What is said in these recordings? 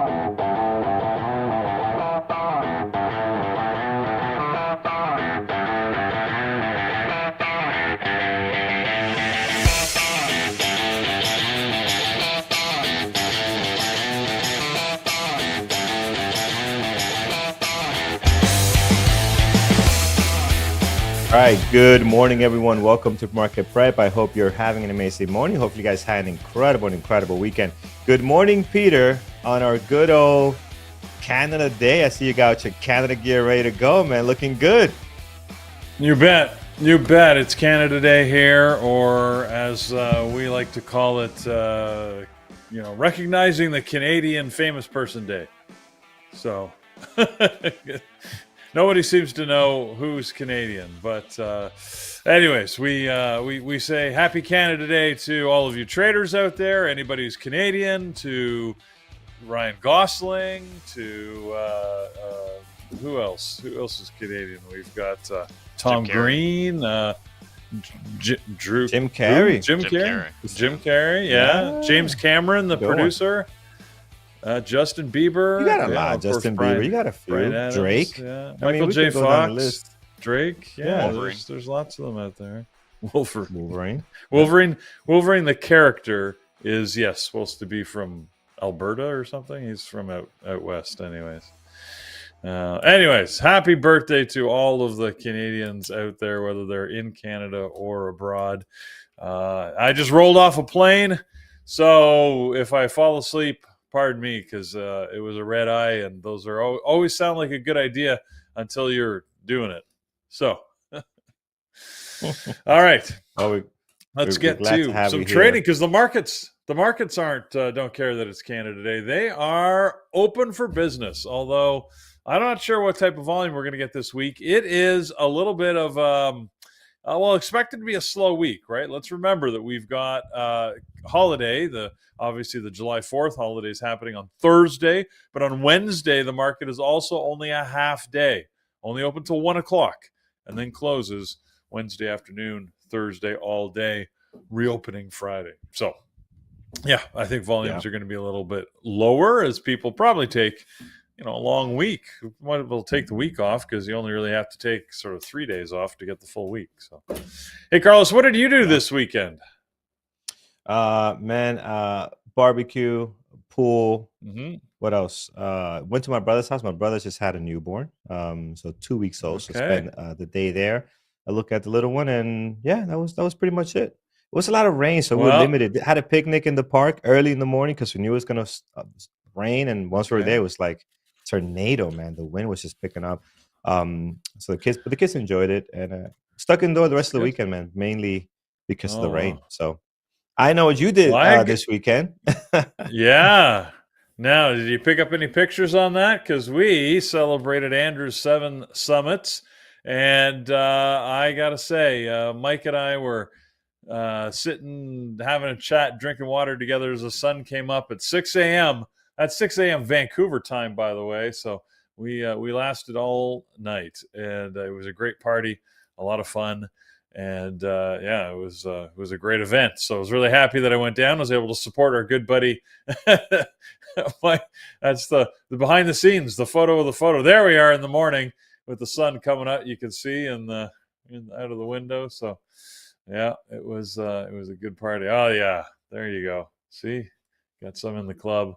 All right, good morning, everyone. Welcome to Market Prep. I hope you're having an amazing morning. Hopefully, you guys had an incredible weekend. Good morning, Peter, on our good old Canada Day. I see you got your Canada gear ready to go, man. Looking good. You bet. You bet. It's Canada Day here, or as we like to call it, recognizing the Canadian famous person day. So nobody seems to know who's Canadian, but anyways, we say Happy Canada Day to all of you traders out there. Anybody who's Canadian, to Ryan Gosling, to who else? Who else is Canadian? We've got Tom Green, Jim Carrey. Jim Carrey, yeah. James Cameron, the producer. Justin Bieber. You got a lot. Justin Bieber. You got a few. Adams, Drake. Yeah. Michael J. Fox. Drake. Yeah. There's lots of them out there. Wolverine. Wolverine, the character, is, supposed to be from Alberta or something. He's from out west, anyways. Happy birthday to all of the Canadians out there, whether they're in Canada or abroad. I just rolled off a plane, so if I fall asleep, pardon me, because it was a red eye, and those are always sound like a good idea until you're doing it. So, all right, let's get to some trading, because the markets don't care that it's Canada Day. They are open for business, although I'm not sure what type of volume we're going to get this week. It is a little bit of expected to be a slow week, right? Let's remember that we've got holiday, obviously the July 4th holiday is happening on Thursday, but on Wednesday the market is also only a half day, only open till 1 o'clock, and then closes Wednesday afternoon, Thursday all day, reopening Friday. So, I think volumes are going to be a little bit lower as people probably take a long week. We'll take the week off because you only really have to take sort of 3 days off to get the full week. So, hey, Carlos, what did you do this weekend? Barbecue, pool. Mm-hmm. What else? Went to my brother's house. My brother just had a newborn, so 2 weeks old. Okay. So spent the day there. I looked at the little one, and that was pretty much it. It was a lot of rain, so we were limited. Had a picnic in the park early in the morning because we knew it was gonna rain, and once we were there, it was like tornado, man. The wind was just picking up. So the kids enjoyed it, and stuck indoor the rest of the weekend, man, mainly because of the rain. So I know what you did this weekend. Yeah. Now, did you pick up any pictures on that? Because we celebrated Andrew's 7 summits, and I gotta say, Mike and I were sitting, having a chat, drinking water together as the sun came up at 6 a.m. That's 6 a.m. Vancouver time, by the way. So we lasted all night, and it was a great party, a lot of fun, and it was a great event. So I was really happy that I went down. I was able to support our good buddy. That's the behind the scenes, the photo of the photo. There we are in the morning with the sun coming out. You can see out of the window. So it was a good party. Oh yeah, there you go. See, got some in the club.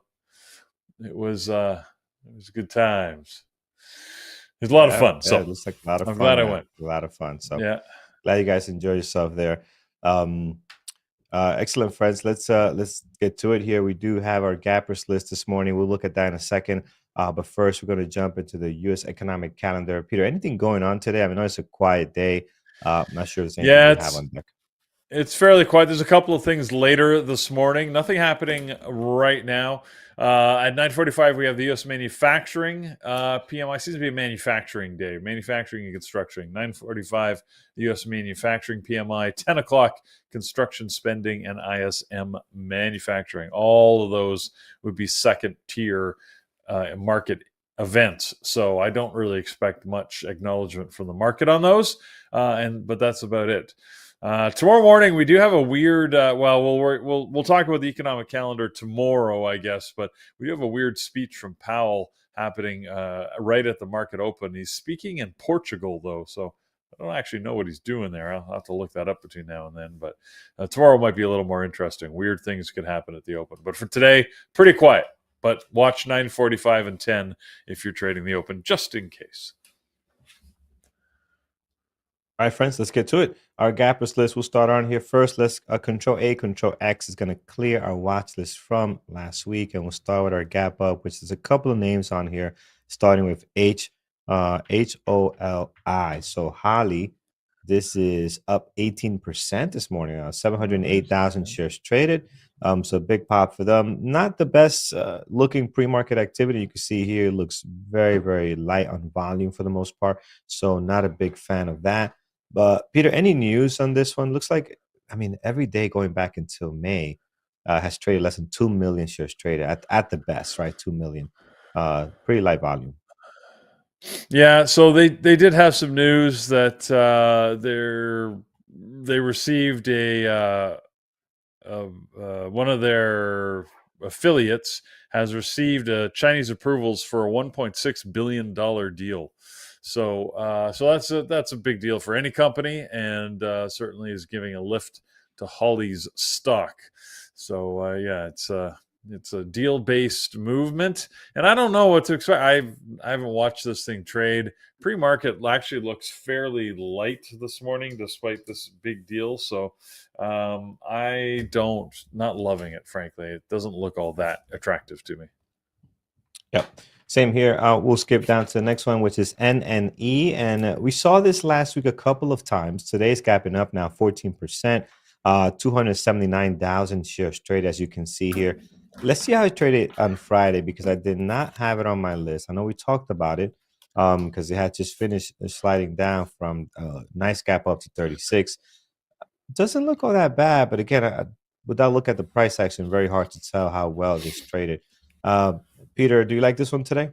It was good times. It was a lot of fun. So it looks like a lot of fun. I'm glad I went. A lot of fun. So glad you guys enjoy yourself there. Excellent, friends. Let's get to it here. We do have our gappers list this morning. We'll look at that in a second. But first, we're going to jump into the U.S. economic calendar. Peter, anything going on today? I know it's a quiet day. I'm not sure if there's anything we have on deck. It's fairly quiet. There's a couple of things later this morning. Nothing happening right now. At 9:45, we have the U.S. manufacturing PMI. Seems to be a manufacturing day, manufacturing and construction. 9:45, the U.S. manufacturing PMI. 10 o'clock, construction spending and ISM manufacturing. All of those would be second-tier market events. So I don't really expect much acknowledgement from the market on those. But that's about it. Tomorrow morning we do have a weird. We'll talk about the economic calendar tomorrow, I guess. But we do have a weird speech from Powell happening right at the market open. He's speaking in Portugal though, so I don't actually know what he's doing there. I'll have to look that up between now and then. But tomorrow might be a little more interesting. Weird things could happen at the open. But for today, pretty quiet. But watch 9:45 and 10 if you're trading the open, just in case. All right, friends, let's get to it. Our gappers list, we'll start on here first. Let's Control A, Control X is going to clear our watch list from last week. And we'll start with our gap up, which is a couple of names on here, starting with HOLI. So Holly, this is up 18% this morning, 708,000 shares traded. So big pop for them. Not the best looking pre-market activity. You can see here, it looks very, very light on volume for the most part. So not a big fan of that. But Peter, any news on this one? Looks like, I mean, every day going back until May has traded less than 2 million shares traded at the best, right? 2 million. Pretty light volume. Yeah, so they did have some news that they received one of their affiliates has received Chinese approvals for a $1.6 billion deal. So that's a big deal for any company, and certainly is giving a lift to Holly's stock. So it's a deal-based movement, and I don't know what to expect. I haven't watched this thing trade. Pre-market actually looks fairly light this morning, despite this big deal. So not loving it, frankly. It doesn't look all that attractive to me. Yep. Same here. We'll skip down to the next one, which is NNE. And we saw this last week a couple of times. Today's gapping up now 14%, 279,000 shares traded, as you can see here. Let's see how it traded on Friday, because I did not have it on my list. I know we talked about it because it had just finished sliding down from a nice gap up to 36. Doesn't look all that bad, but again, without looking at the price action, very hard to tell how well this traded. Peter, do you like this one today?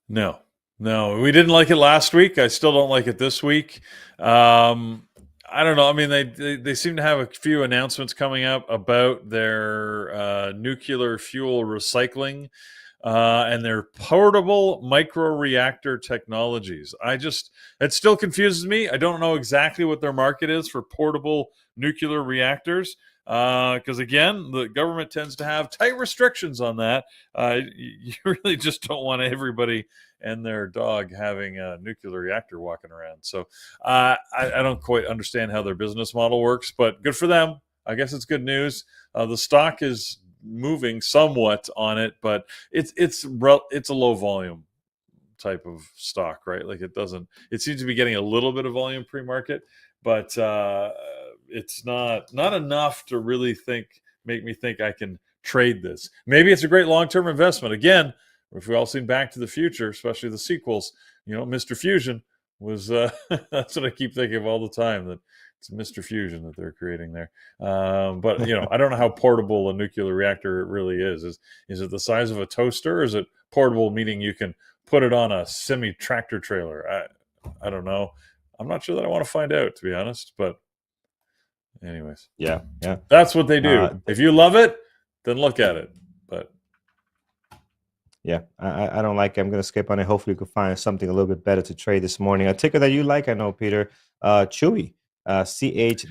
No, we didn't like it last week. I still don't like it this week. I don't know. I mean, they seem to have a few announcements coming up about their nuclear fuel recycling and their portable microreactor technologies. It still confuses me. I don't know exactly what their market is for portable nuclear reactors. Because again, the government tends to have tight restrictions on that. You really just don't want everybody and their dog having a nuclear reactor walking around. So I don't quite understand how their business model works, but good for them. I guess it's good news. The stock is moving somewhat on it, but it's a low volume type of stock, right? Like it seems to be getting a little bit of volume pre-market, but it's not enough to really make me think I can trade this. Maybe it's a great long-term investment. Again, if we all seen Back to the Future, especially the sequels, Mr. Fusion was that's what I keep thinking of all the time, that it's Mr. Fusion that they're creating there. But I don't know how portable a nuclear reactor it really is. Is it the size of a toaster, or is it portable meaning you can put it on a semi-tractor trailer? I don't know. I'm not sure that I want to find out, to be honest, but anyways, yeah, that's what they do. If you love it, then look at it. But yeah, I don't like it. I'm going to skip on it. Hopefully you can find something a little bit better to trade this morning. A ticker that you like, I know, Peter, Chewy, CHWY.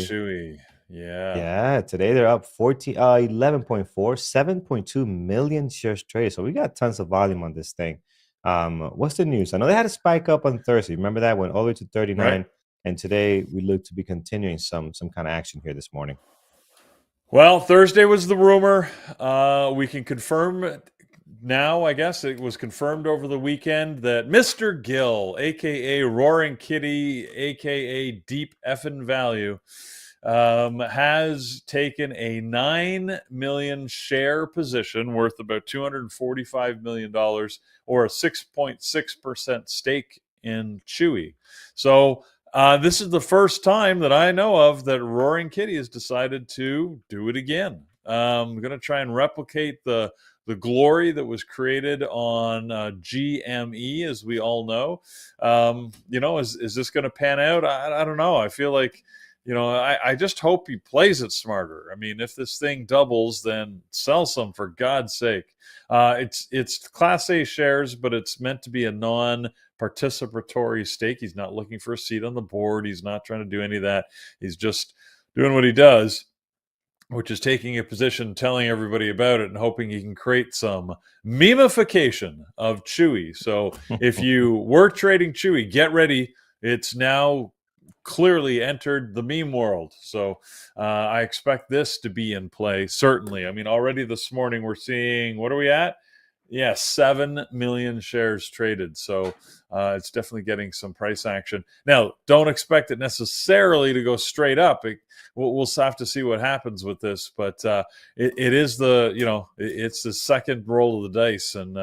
Chewy. Yeah, today they're up 11.4, 7.2 million shares traded. So we got tons of volume on this thing. What's the news? I know they had a spike up on Thursday. Remember that? Went all the way to 39. Right. And today we look to be continuing some kind of action here this morning. Well, Thursday was the rumor. We can confirm it now, I guess. It was confirmed over the weekend that Mr. Gill, a.k.a. Roaring Kitty, a.k.a. Deep Effin' Value, has taken a 9 million share position worth about $245 million, or a 6.6% stake in Chewy. So this is the first time that I know of that Roaring Kitty has decided to do it again. I'm going to try and replicate the glory that was created on GME, as we all know. Is this going to pan out? I don't know. I feel like, I just hope he plays it smarter. I mean, if this thing doubles, then sell some, for God's sake. It's Class A shares, but it's meant to be a non-participatory stake. He's not looking for a seat on the board. He's not trying to do any of that. He's just doing what he does, which is taking a position, telling everybody about it, and hoping he can create some memification of Chewy. So if you were trading Chewy, get ready. It's now clearly entered the meme world. So I expect this to be in play, certainly. I mean, already this morning we're seeing, what are we at? Yeah, 7 million shares traded. So it's definitely getting some price action. Now, don't expect it necessarily to go straight up. We'll have to see what happens with this. But it is it's the second roll of the dice. And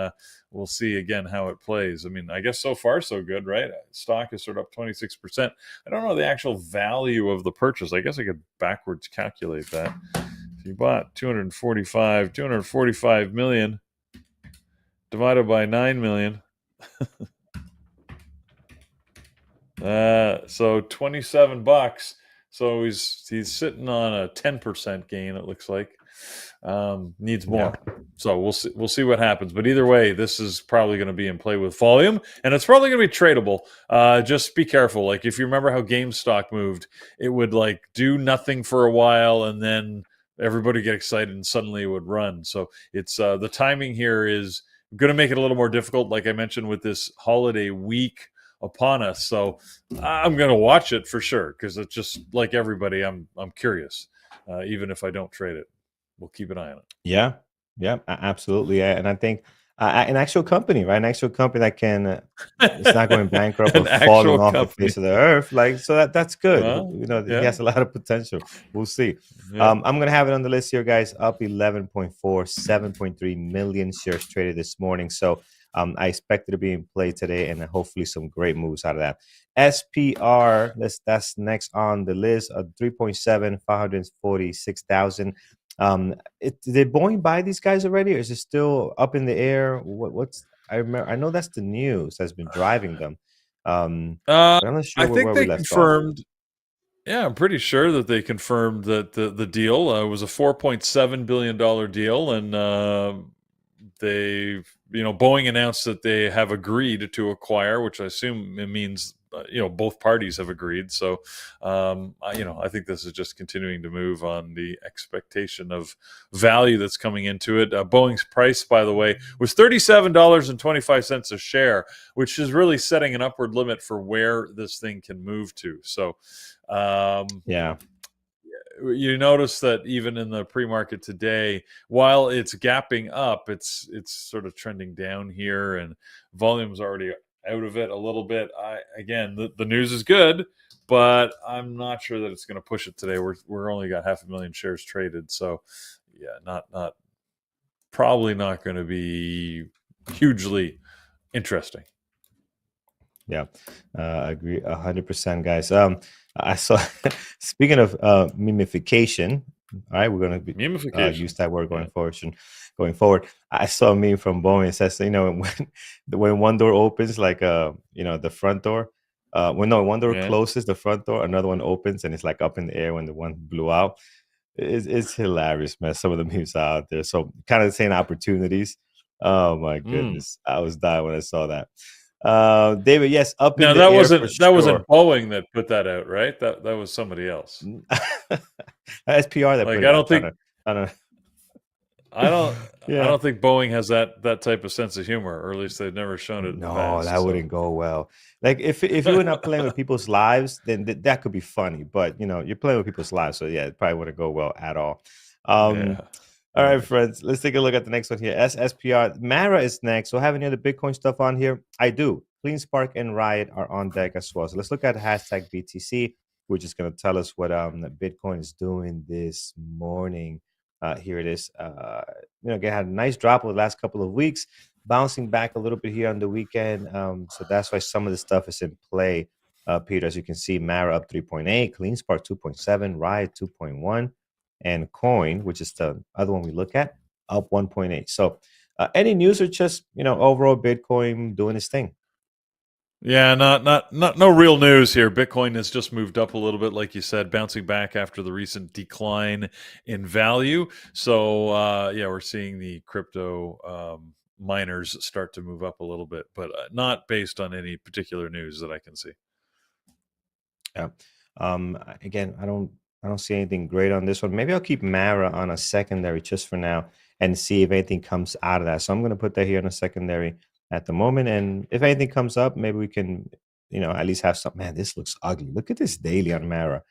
we'll see again how it plays. I mean, I guess so far so good, right? Stock is sort of up 26%. I don't know the actual value of the purchase. I guess I could backwards calculate that. If you bought 245 million divided by 9 million. So $27. So he's sitting on a 10% gain, it looks like. Needs more. Yeah. So we'll see what happens. But either way, this is probably going to be in play with volume, and it's probably going to be tradable. Just be careful. Like, if you remember how GameStop moved, it would like do nothing for a while, and then everybody get excited, and suddenly it would run. So it's the timing here is going to make it a little more difficult, like I mentioned, with this holiday week upon us. So I'm going to watch it for sure, because it's just like everybody. I'm curious, even if I don't trade it. We'll keep an eye on it. Yeah, absolutely. And I think an actual company, right? An actual company that can, it's not going bankrupt or falling off the face of the earth. Like, so that's good. He has a lot of potential. We'll see. Yeah. I'm going to have it on the list here, guys. Up 11.4, 7.3 million shares traded this morning. So I expect it to be in play today, and hopefully some great moves out of that. SPR, that's next on the list. 3.7, 546,000. Did Boeing buy these guys already, or is it still up in the air? I know that's the news that's been driving them. I'm not sure I think they confirmed. Yeah, I'm pretty sure that they confirmed that the deal was a $4.7 billion deal, and Boeing announced that they have agreed to acquire, which I assume it means both parties have agreed. So I think this is just continuing to move on the expectation of value that's coming into it. Boeing's price, by the way, was $37.25 a share, which is really setting an upward limit for where this thing can move to. So you notice that even in the pre-market today, while it's gapping up, it's sort of trending down here, and volume's already out of it a little bit. The news is good, but I'm not sure that it's going to push it today. We're only got 500,000 shares traded, so probably not going to be hugely interesting. Yeah, agree 100%, guys. I saw. Speaking of memification, all right, we're going to use that word going forward. I saw a meme from Boeing. It says, when one door opens, like the front door. When one door closes, the front door, another one opens, and it's like up in the air when the one blew out. It's hilarious, man. Some of the memes out there. So kind of the same opportunities. Oh my goodness, I was dying when I saw that. David, yes, up in the air. That wasn't Boeing that put that out, right? That was somebody else. SPR that put it out. I don't think Boeing has that type of sense of humor, or at least they've never shown it. No, that wouldn't go well. Like if you were not playing with people's lives, then that could be funny. But you're playing with people's lives, so yeah, it probably wouldn't go well at all. All right, friends, let's take a look at the next one here. SPR. Mara is next. So have any other Bitcoin stuff on here? I do. CleanSpark and Riot are on deck as well. So let's look at hashtag BTC, which is going to tell us what Bitcoin is doing this morning. Here it is. Again, had a nice drop over the last couple of weeks, bouncing back a little bit here on the weekend. So that's why some of the stuff is in play. Peter, as you can see, Mara up 3.8, CleanSpark 2.7, Riot 2.1. and Coin, which is the other one we look at, up 1.8. So any news or just, overall Bitcoin doing its thing? Yeah, no real news here. Bitcoin has just moved up a little bit, like you said, bouncing back after the recent decline in value. So yeah, we're seeing the crypto miners start to move up a little bit, but not based on any particular news that I can see. Yeah. Again, I don't see anything great on this one. Maybe I'll keep Mara on a secondary just for now and see if anything comes out of that. So I'm going to put that here on a secondary at the moment. And if anything comes up, maybe we can, at least have some. Man, this looks ugly. Look at this daily on Mara.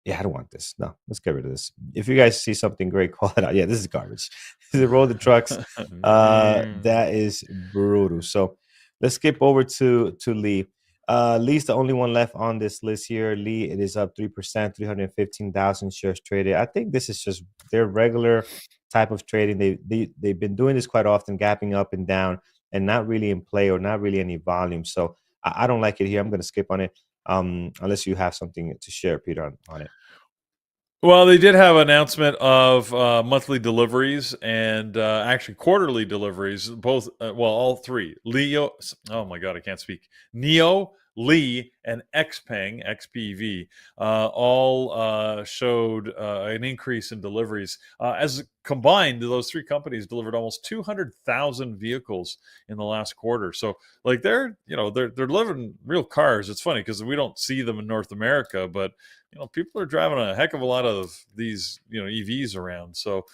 Yeah, I don't want this. No, let's get rid of this. If you guys see something great, call it out. Yeah, this is garbage. This is roll the trucks. That is brutal. So let's skip over to Lee. Lee's the only one left on this list here. Lee, it is up 3%, 315,000 shares traded. I think this is just their regular type of trading. They've been doing this quite often, gapping up and down, and not really in play or not really any volume. So I don't like it here. I'm going to skip on it. Unless you have something to share, Peter, on it. Well, they did have an announcement of monthly deliveries and actually quarterly deliveries, both, all three. Leo, oh my God, I can't speak. Neo, Lee, and Xpeng, XPV, all showed an increase in deliveries. As combined, those three companies delivered almost 200,000 vehicles in the last quarter. So, like, they're delivering real cars. It's funny because we don't see them in North America, but people are driving a heck of a lot of these, EVs around. So,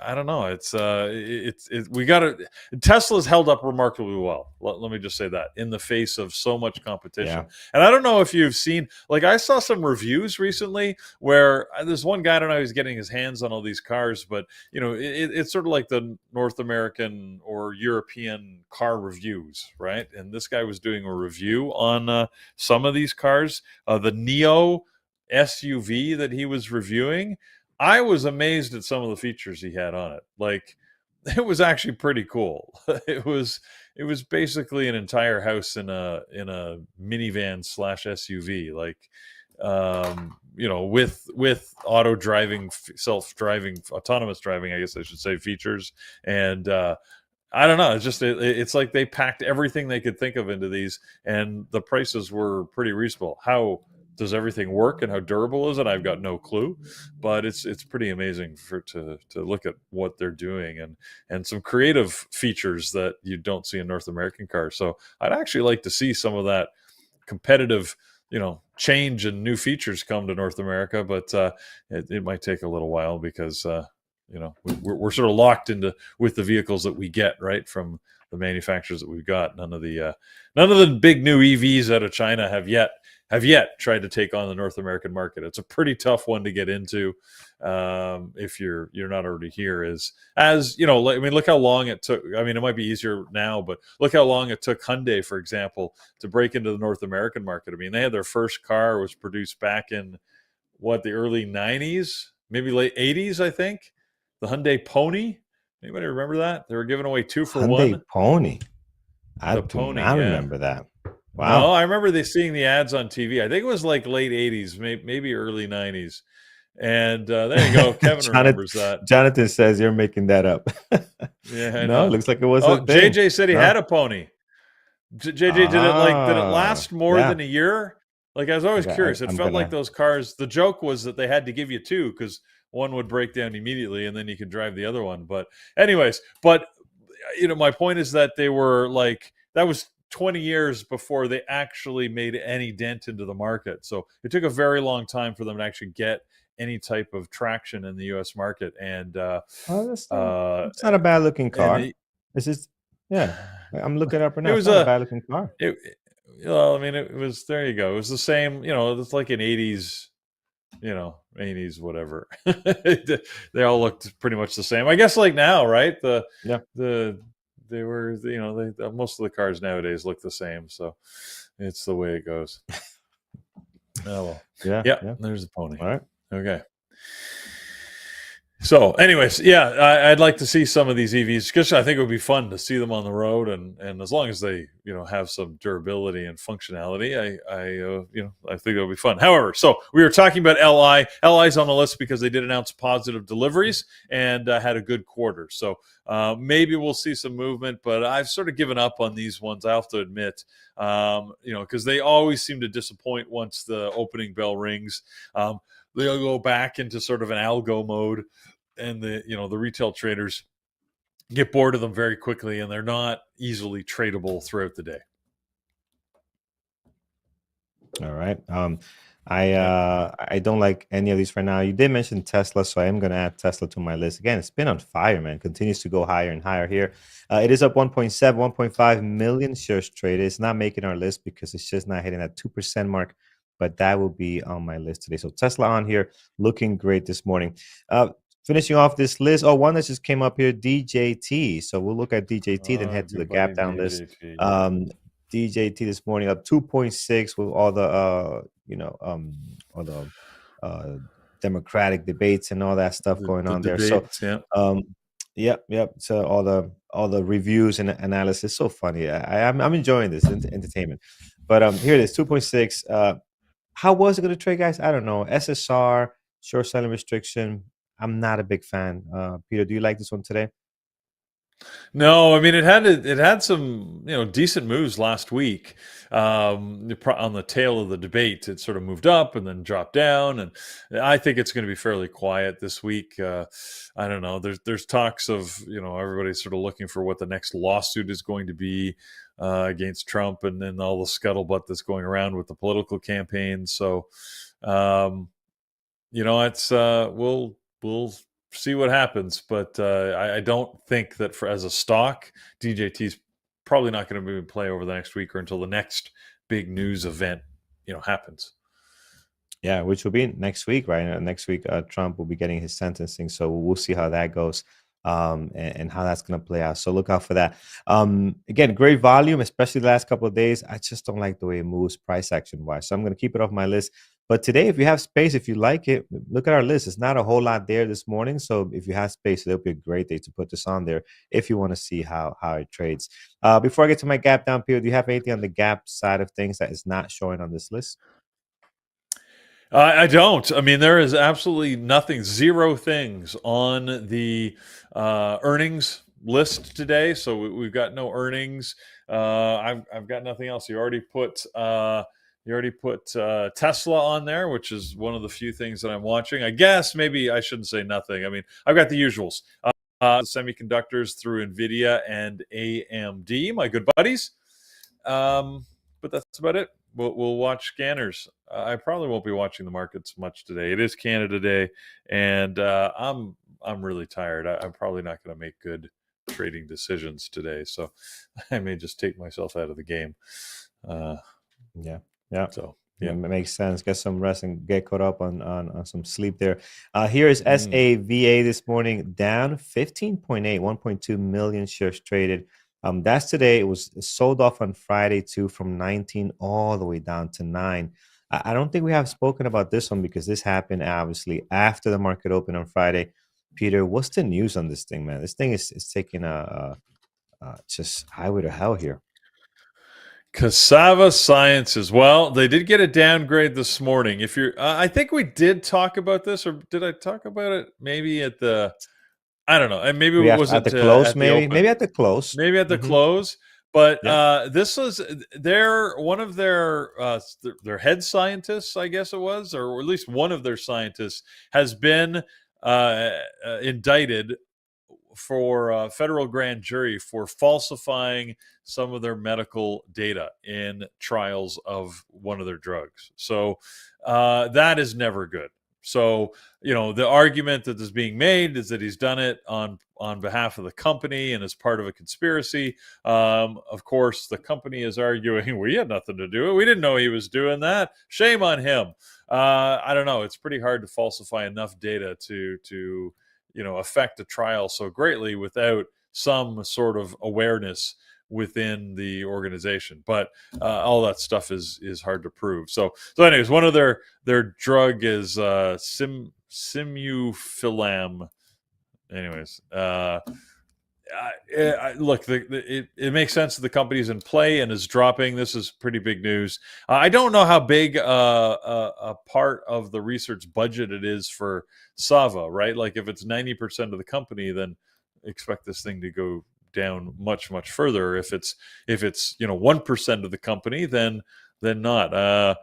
I don't know. We got to. Tesla's held up remarkably well. Let me just say that in the face of so much competition. Yeah. And I don't know if you've seen, like, I saw some reviews recently where there's one guy, I don't know, he's getting his hands on all these cars, but it's sort of like the North American or European car reviews, right? And this guy was doing a review on some of these cars, the Neo SUV that he was reviewing. I was amazed at some of the features he had on it. Like, it was actually pretty cool. It was basically an entire house in a minivan / SUV, like, with auto driving, self-driving, autonomous driving, I guess I should say, features. And I don't know. It's just it's like they packed everything they could think of into these, and the prices were pretty reasonable. How does everything work and how durable is it? I've got no clue, but it's pretty amazing to look at what they're doing and some creative features that you don't see in North American cars. So I'd actually like to see some of that competitive, change and new features come to North America, but it might take a little while because we're sort of locked into with the vehicles that we get right from the manufacturers that we've got. None of the big new EVs out of China have yet tried to take on the North American market. It's a pretty tough one to get into if you're not already here. Look how long it took. I mean, it might be easier now, but look how long it took Hyundai, for example, to break into the North American market. I mean, they had their first car was produced back in the early 90s, maybe late 80s, I think. The Hyundai Pony. Anybody remember that? They were giving away 2 for Hyundai 1. Pony. I remember that. Wow. No, I remember seeing the ads on TV. I think it was like late 80s, maybe early 90s. And there you go. Kevin remembers that. Jonathan says you're making that up. Yeah, no, it looks like it was a thing. JJ said he had a pony. JJ, did it last more than a year? Like, I was always curious. It felt like those cars, the joke was that they had to give you 2 because one would break down immediately and then you could drive the other one. But anyways, my point is that they were like, that was 20 years before they actually made any dent into the market. So it took a very long time for them to actually get any type of traction in the U.S. market. And it's not a bad looking car. It's just, I'm looking up right now. It was not a bad looking car. It was, there you go. It was the same, it's like an 80s, 80s, whatever. They all looked pretty much the same. I guess, like now, right? They were, most of the cars nowadays look the same. So it's the way it goes. Oh, well. Yeah. There's the pony. All right. Okay. So, anyways, yeah, I'd like to see some of these EVs because I think it would be fun to see them on the road, and as long as they have some durability and functionality, I think it'll be fun. However, so we were talking about LI. LI's on the list because they did announce positive deliveries and had a good quarter. So maybe we'll see some movement, but I've sort of given up on these ones. I have to admit, because they always seem to disappoint once the opening bell rings. They'll go back into sort of an algo mode, and the retail traders get bored of them very quickly, and they're not easily tradable throughout the day. All right. I don't like any of these for now. You did mention Tesla, so I am going to add Tesla to my list. Again, it's been on fire, man. Continues to go higher and higher here. It is up 1.7, 1.5 million shares traded. It's not making our list because it's just not hitting that 2% mark, but that will be on my list today. So Tesla on here, looking great this morning. Finishing off this list, one that just came up here, DJT. So we'll look at DJT, then head to the gap down list. DJT this morning up 2.6 with all the Democratic debates and all that stuff going on there. Debates, so yep. So all the reviews and analysis, so funny. I'm enjoying this entertainment. But here it is, 2.6. How was it going to trade, guys? I don't know. SSR, short selling restriction. I'm not a big fan. Peter, do you like this one today? No, I mean it had some decent moves last week. On the tail of the debate, it sort of moved up and then dropped down, and I think it's going to be fairly quiet this week. I don't know. There's talks of everybody's sort of looking for what the next lawsuit is going to be against Trump, and then all the scuttlebutt that's going around with the political campaign. So, it's we'll see what happens, but I don't think that as a stock, DJT is probably not going to be in play over the next week or until the next big news event happens. Yeah, which will be next week, right? Next week, Trump will be getting his sentencing, so we'll see how that goes and how that's going to play out. So look out for that. Again, great volume, especially the last couple of days. I just don't like the way it moves price action wise, so I'm going to keep it off my list. But today, if you have space, if you like it, look at our list. It's not a whole lot there this morning. So if you have space, it'll be a great day to put this on there if you want to see how it trades. Before I get to my gap down period, do you have anything on the gap side of things that is not showing on this list? I don't. I mean, there is absolutely nothing, zero things on the earnings list today. So we've got no earnings. I've got nothing else. You already put Tesla on there, which is one of the few things that I'm watching. I guess maybe I shouldn't say nothing. I mean, I've got the usuals. Semiconductors through NVIDIA and AMD, my good buddies. But that's about it. We'll watch scanners. I probably won't be watching the markets much today. It is Canada Day, and I'm really tired. I'm probably not going to make good trading decisions today, so I may just take myself out of the game. Yeah. So it makes sense. Get some rest and get caught up on some sleep there. Here is SAVA this morning, down 15.8, 1.2 million shares traded. That's today. It was sold off on Friday too, from 19 all the way down to 9. I don't think we have spoken about this one because this happened obviously after the market opened on Friday. Peter, what's the news on this thing, man? This thing is taking a just highway to hell here. Cassava Sciences. Well, they did get a downgrade this morning. If you're, I think we did talk about this, or did I talk about it? Maybe at the, I don't know. And maybe it was at the close. Maybe at the close. Maybe at the close. But this was one of their head scientists, I guess it was, or at least one of their scientists has been indicted for a federal grand jury for falsifying some of their medical data in trials of one of their drugs. So that is never good. So, the argument that is being made is that he's done it on behalf of the company and as part of a conspiracy. Of course, the company is arguing, we had nothing to do with it. We didn't know he was doing that. Shame on him. I don't know. It's pretty hard to falsify enough data to affect a trial so greatly without some sort of awareness within the organization. But all that stuff is hard to prove. So anyways, one of their drug is Simufilam. anyways, look, it makes sense that the company's in play and is dropping. This is pretty big news. I don't know how big a part of the research budget it is for Sava, right? Like if it's 90% of the company, then expect this thing to go down much further. If it's 1% of the company, then not.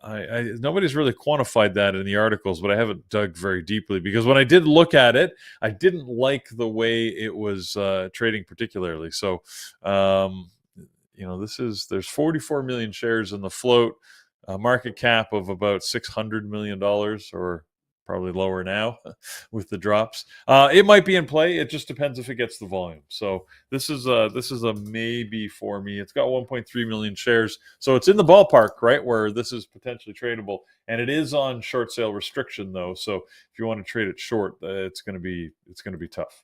Nobody's really quantified that in the articles, but I haven't dug very deeply, because when I did look at it, I didn't like the way it was trading particularly. So, there's 44 million shares in the float, a market cap of about $600 million, or probably lower now with the drops. It might be in play. It just depends if it gets the volume. So this is a maybe for me. It's got 1.3 million shares, so it's in the ballpark, right, where this is potentially tradable. And it is on short sale restriction though. So if you want to trade it short, it's going to be tough.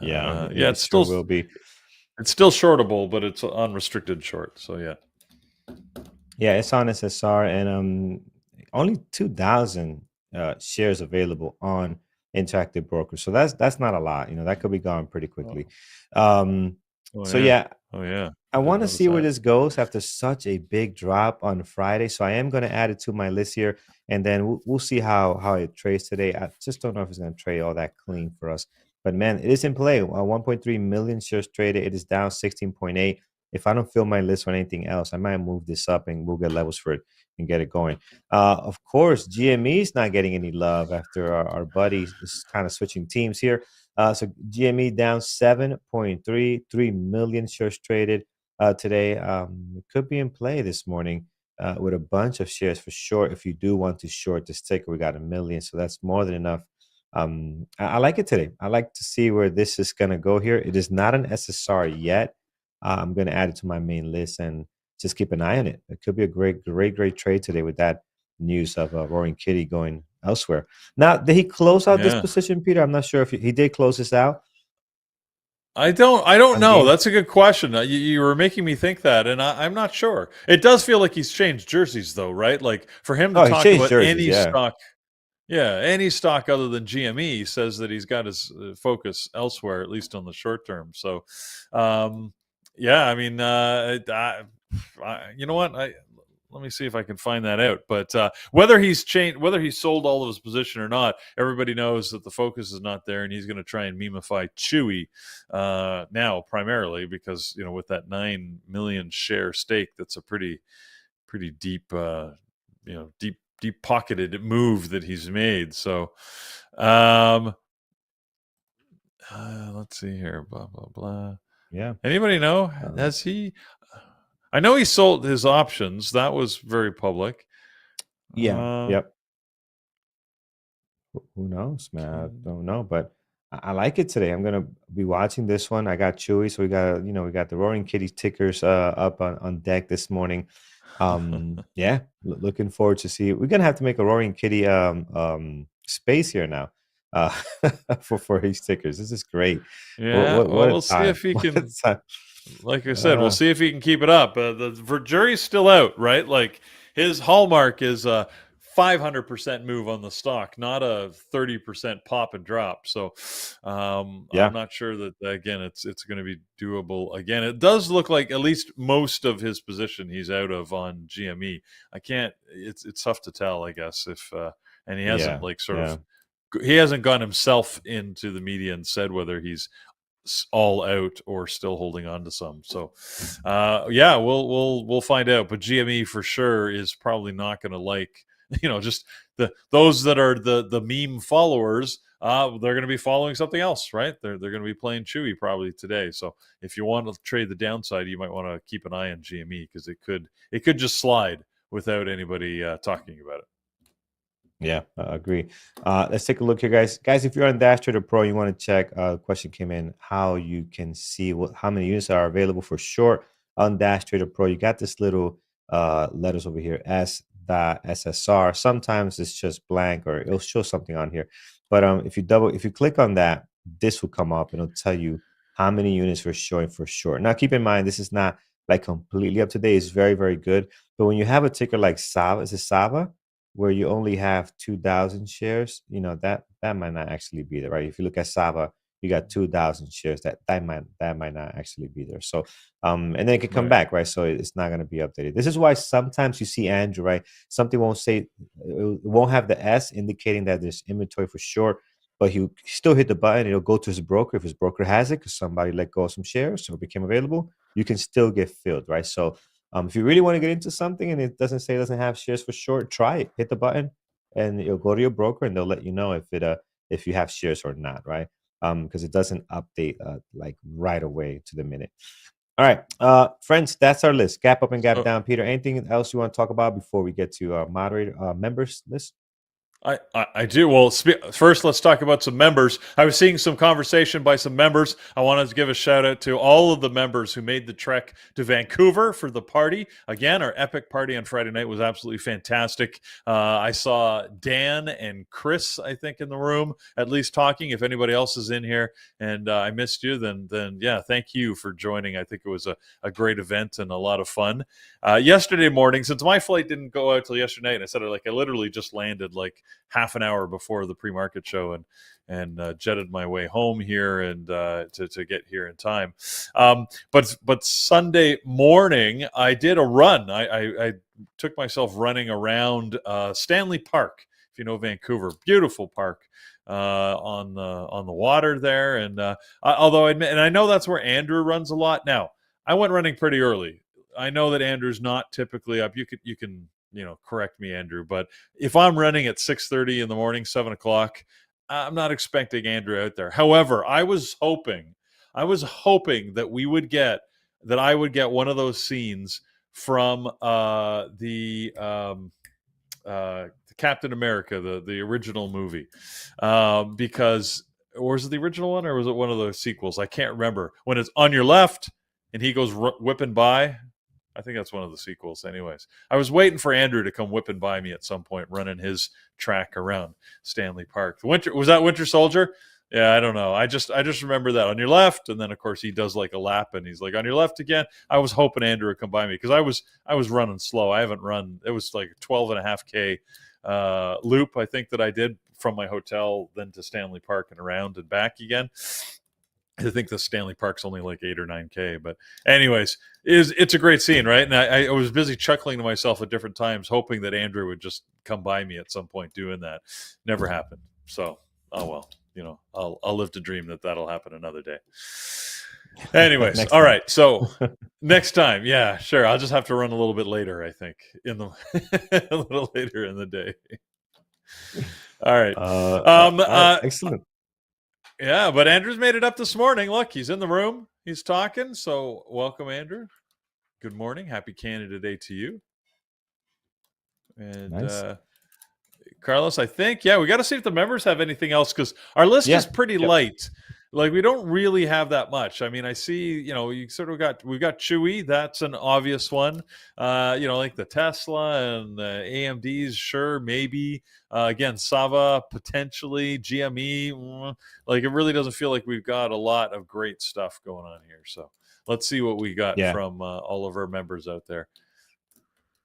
Yeah, it still will be. It's still shortable, but it's unrestricted short. So yeah. Yeah, it's on SSR, and only 2,000 shares available on Interactive Brokers. So that's not a lot. That could be gone pretty quickly. I want to see where this goes after such a big drop on Friday. So I am going to add it to my list here, and then we'll see how it trades today. I just don't know if it's going to trade all that clean for us. But man, it is in play. 1.3 million shares traded. It is down 16.8. If I don't fill my list on anything else, I might move this up and we'll get levels for it and get it going. Of course, GME is not getting any love after our buddy is kind of switching teams here. So GME down 7.33 million shares traded today. It could be in play this morning with a bunch of shares for short. If you do want to short this ticker, we got 1 million. So that's more than enough. I like it today. I like to see where this is going to go here. It is not an SSR yet. I'm going to add it to my main list and just keep an eye on it. It could be a great trade today with that news of Roaring Kitty going elsewhere. Now, did he close out this position, Peter? I'm not sure if he did close this out. I don't know. That's a good question. You were making me think that, and I'm not sure. It does feel like he's changed jerseys, though, right? Like for him to talk about any stock. Yeah, any stock other than GME says that he's got his focus elsewhere, at least on the short term. So, yeah, I mean, you know what? Let me see if I can find that out. But whether he's sold all of his position or not, everybody knows that the focus is not there, and he's going to try and memify Chewy now primarily because with that 9 million share stake, that's a pretty deep, deep pocketed move that he's made. So, let's see here. Blah blah blah. Yeah. Anybody know? Has he? I know he sold his options. That was very public. Yeah. Yep. Who knows, man? I don't know, but I like it today. I'm gonna be watching this one. I got Chewy, so we got the Roaring Kitty tickers up on deck this morning. Yeah, looking forward to see. We're gonna have to make a Roaring Kitty space here now for his stickers. This is great. Yeah, we'll see if he can. Like I said, we'll see if he can keep it up. The jury's still out, right? Like his hallmark is a 500% move on the stock, not a 30% pop and drop. So I'm not sure that again it's going to be doable. Again, it does look like at least most of his position he's out of on GME. I can't. It's tough to tell, I guess, if and he hasn't he hasn't gone himself into the media and said whether he's all out or still holding on to some. So we'll find out. But GME for sure is probably not going to like just those that are the meme followers. They're going to be following something else, right? They're going to be playing Chewy probably today. So if you want to trade the downside, you might want to keep an eye on GME because it could just slide without anybody talking about it. Yeah, I agree. Let's take a look here, guys. Guys, if you're on Dash Trader Pro, you want to check. A question came in how you can see how many units are available for short on Dash Trader Pro. You got this little letters over here, S.SSR. Sometimes it's just blank or it'll show something on here. But if you click on that, this will come up and it'll tell you how many units we're showing for short. Now, keep in mind, this is not like completely up to date. It's very, very good. But when you have a ticker like Sava, is it Sava? where you only have 2,000 shares, that might not actually be there, right? If you look at Sava, you got 2,000 shares. That might not actually be there. So and then it can come back, right? So it's not going to be updated. This is why sometimes you see Andrew, right? Something won't say, it won't have the S indicating that there's inventory for short, but he'll still hit the button. It'll go to his broker if his broker has it because somebody let go of some shares or became available. You can still get filled, right? So if you really want to get into something and it doesn't say it doesn't have shares for short, try it. Hit the button, and you'll go to your broker and they'll let you know if you have shares or not, right? Because it doesn't update like right away to the minute. All right, friends, that's our list. Gap up and gap down. Peter, anything else you want to talk about before we get to our moderator members list? I do. Well, first, let's talk about some members. I was seeing some conversation by some members. I wanted to give a shout out to all of the members who made the trek to Vancouver for the party. Again, our epic party on Friday night was absolutely fantastic. I saw Dan and Chris, I think, in the room, at least talking. If anybody else is in here and I missed you, then yeah, thank you for joining. I think it was a great event and a lot of fun. Yesterday morning, since my flight didn't go out till yesterday night, I literally just landed like half an hour before the pre-market show and jetted my way home here and to get here in time. But Sunday morning I did a run. I took myself running around Stanley Park. If you know Vancouver, beautiful park on the water there. And although I know that's where Andrew runs a lot. Now I went running pretty early. I know that Andrew's not typically up. You can correct me, Andrew, but if I'm running at 6:30 in the morning, 7 o'clock, I'm not expecting Andrew out there. However, I was hoping that I would get one of those scenes from the Captain America, the original movie, because, or was it the original one or was it one of the sequels? I can't remember. When it's on your left and he goes whipping by. I think that's one of the sequels. Anyways, I was waiting for Andrew to come whipping by me at some point, running his track around Stanley Park. Was that Winter Soldier? Yeah, I don't know. I just remember that on your left, and then of course he does like a lap, and he's like on your left again. I was hoping Andrew would come by me because I was running slow. I haven't run. It was like 12.5K loop, I think, that I did from my hotel then to Stanley Park and around and back again. I think the Stanley Park's only like 8 or 9K, but anyways, it's a great scene, right? And I was busy chuckling to myself at different times, hoping that Andrew would just come by me at some point doing that. Never happened. So, oh well, I'll live to dream that'll happen another day. Anyways, all right. So next time, yeah, sure. I'll just have to run a little bit later, I think, a little later in the day. All right. Excellent. Yeah, but Andrew's made it up this morning. Look, he's in the room. He's talking. So welcome, Andrew. Good morning. Happy Canada Day to you. And nice. Carlos, I think, we got to see if the members have anything else because our list is pretty light. Like we don't really have that much. I mean, I see, you sort of we've got Chewy. That's an obvious one. Like the Tesla and the AMDs, sure, maybe. Again, Sava, potentially, GME. Like it really doesn't feel like we've got a lot of great stuff going on here. So let's see what we got from all of our members out there.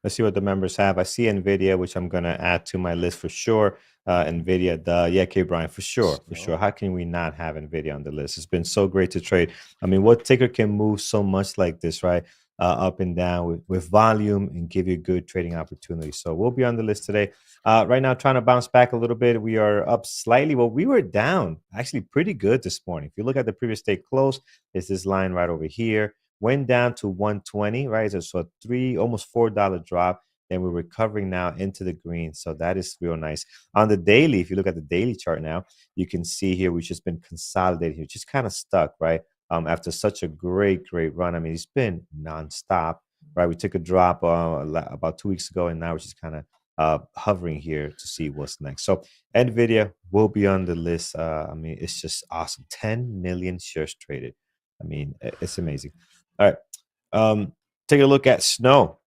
Let's see what the members have. I see NVIDIA, which I'm going to add to my list for sure. NVIDIA, K. Brian, for sure. How can we not have NVIDIA on the list? It's been so great to trade. I mean, what ticker can move so much like this, right? Up and down with volume and give you good trading opportunities. So we'll be on the list today. Right now, trying to bounce back a little bit. We are up slightly. Well, we were down actually pretty good this morning. If you look at the previous day close, it's this line right over here. Went down to 120, right? So almost $4 drop. Then we're recovering now into the green. So that is real nice. On the daily, if you look at the daily chart now, you can see here we've just been consolidating here, just kind of stuck, right? After such a great run. I mean, it's been nonstop, right? We took a drop about 2 weeks ago, and now we're just kind of hovering here to see what's next. So NVIDIA will be on the list. I mean, it's just awesome. 10 million shares traded. I mean, it's amazing. All right. Take a look at Snow.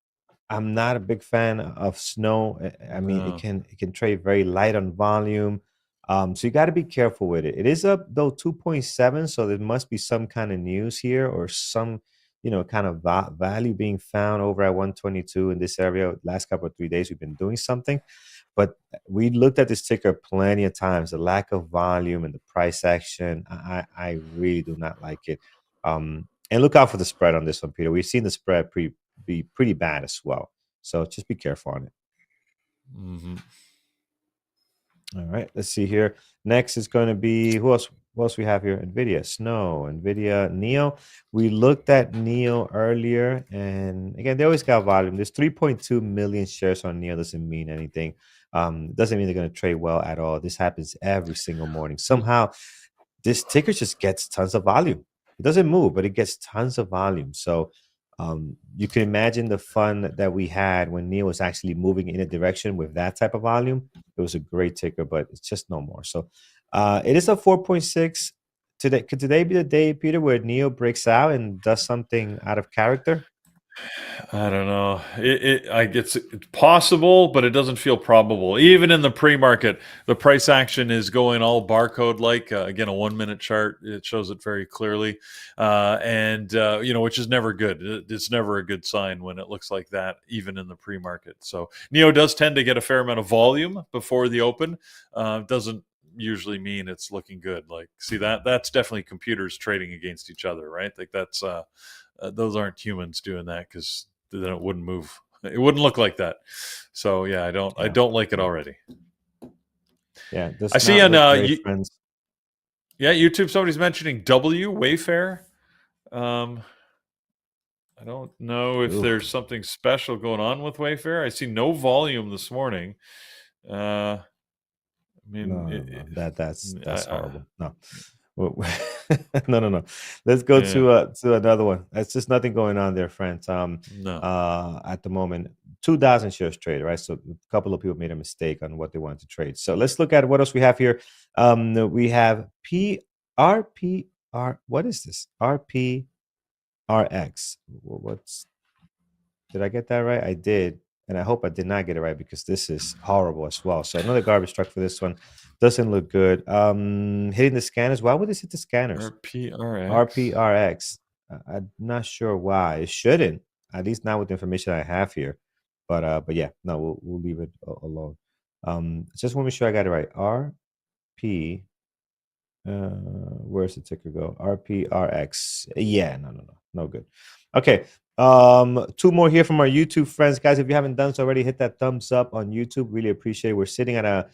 I'm not a big fan of Snow. I mean, it can trade very light on volume. So you got to be careful with it. It is up though 2.7, so there must be some kind of news here or some kind of value being found over at 122 in this area. Last couple of 3 days, we've been doing something. But we looked at this ticker plenty of times. The lack of volume and the price action, I really do not like it. And look out for the spread on this one, Peter. We've seen the spread be pretty bad as well. So just be careful on it. Mm-hmm. All right, let's see here. Next is going to be who else? What else we have here? NVIDIA, Snow, NVIDIA, NIO. We looked at NIO earlier, and again, they always got volume. There's 3.2 million shares on NIO. Doesn't mean anything. Doesn't mean they're going to trade well at all. This happens every single morning. Somehow, this ticker just gets tons of volume. It doesn't move, but it gets tons of volume. So you can imagine the fun that we had when NIO was actually moving in a direction with that type of volume. It was a great ticker, but it's just no more. So it is a 4.6 today. Could today be the day, Peter, where NIO breaks out and does something out of character? I don't know. It's possible, but it doesn't feel probable. Even in the pre-market, the price action is going all barcode-like. Again, a 1-minute chart, it shows it very clearly, which is never good. It's never a good sign when it looks like that, even in the pre-market. So NIO does tend to get a fair amount of volume before the open. Doesn't usually mean it's looking good. Like, see, that's definitely computers trading against each other, right? Like that's those aren't humans doing that, because then it wouldn't move. It wouldn't look like that. So yeah, I don't like it already. Yeah, I see on YouTube somebody's mentioning Wayfair. I don't know if there's something special going on with Wayfair. I see no volume this morning. I mean, that's horrible. No. No. Let's go to another one. That's just nothing going on there, friends. No. At the moment, 2,000 shares traded, right? So a couple of people made a mistake on what they wanted to trade. So let's look at what else we have here. We have RPR. What is this? RPRX. Did I get that right? I did. And I hope I did not get it right, because this is horrible as well. So another garbage truck for this one. Doesn't look good. Hitting the scanners. Why would this hit the scanners? RPRX. I'm not sure why. It shouldn't. At least not with the information I have here. But yeah, no, we'll leave it alone. Just want to make sure I got it right. RP. Where's the ticker go? RPRX. Yeah, no good. Okay. 2 more here from our YouTube friends, guys. If you haven't done so already, hit that thumbs up on YouTube. Really appreciate it. We're sitting at a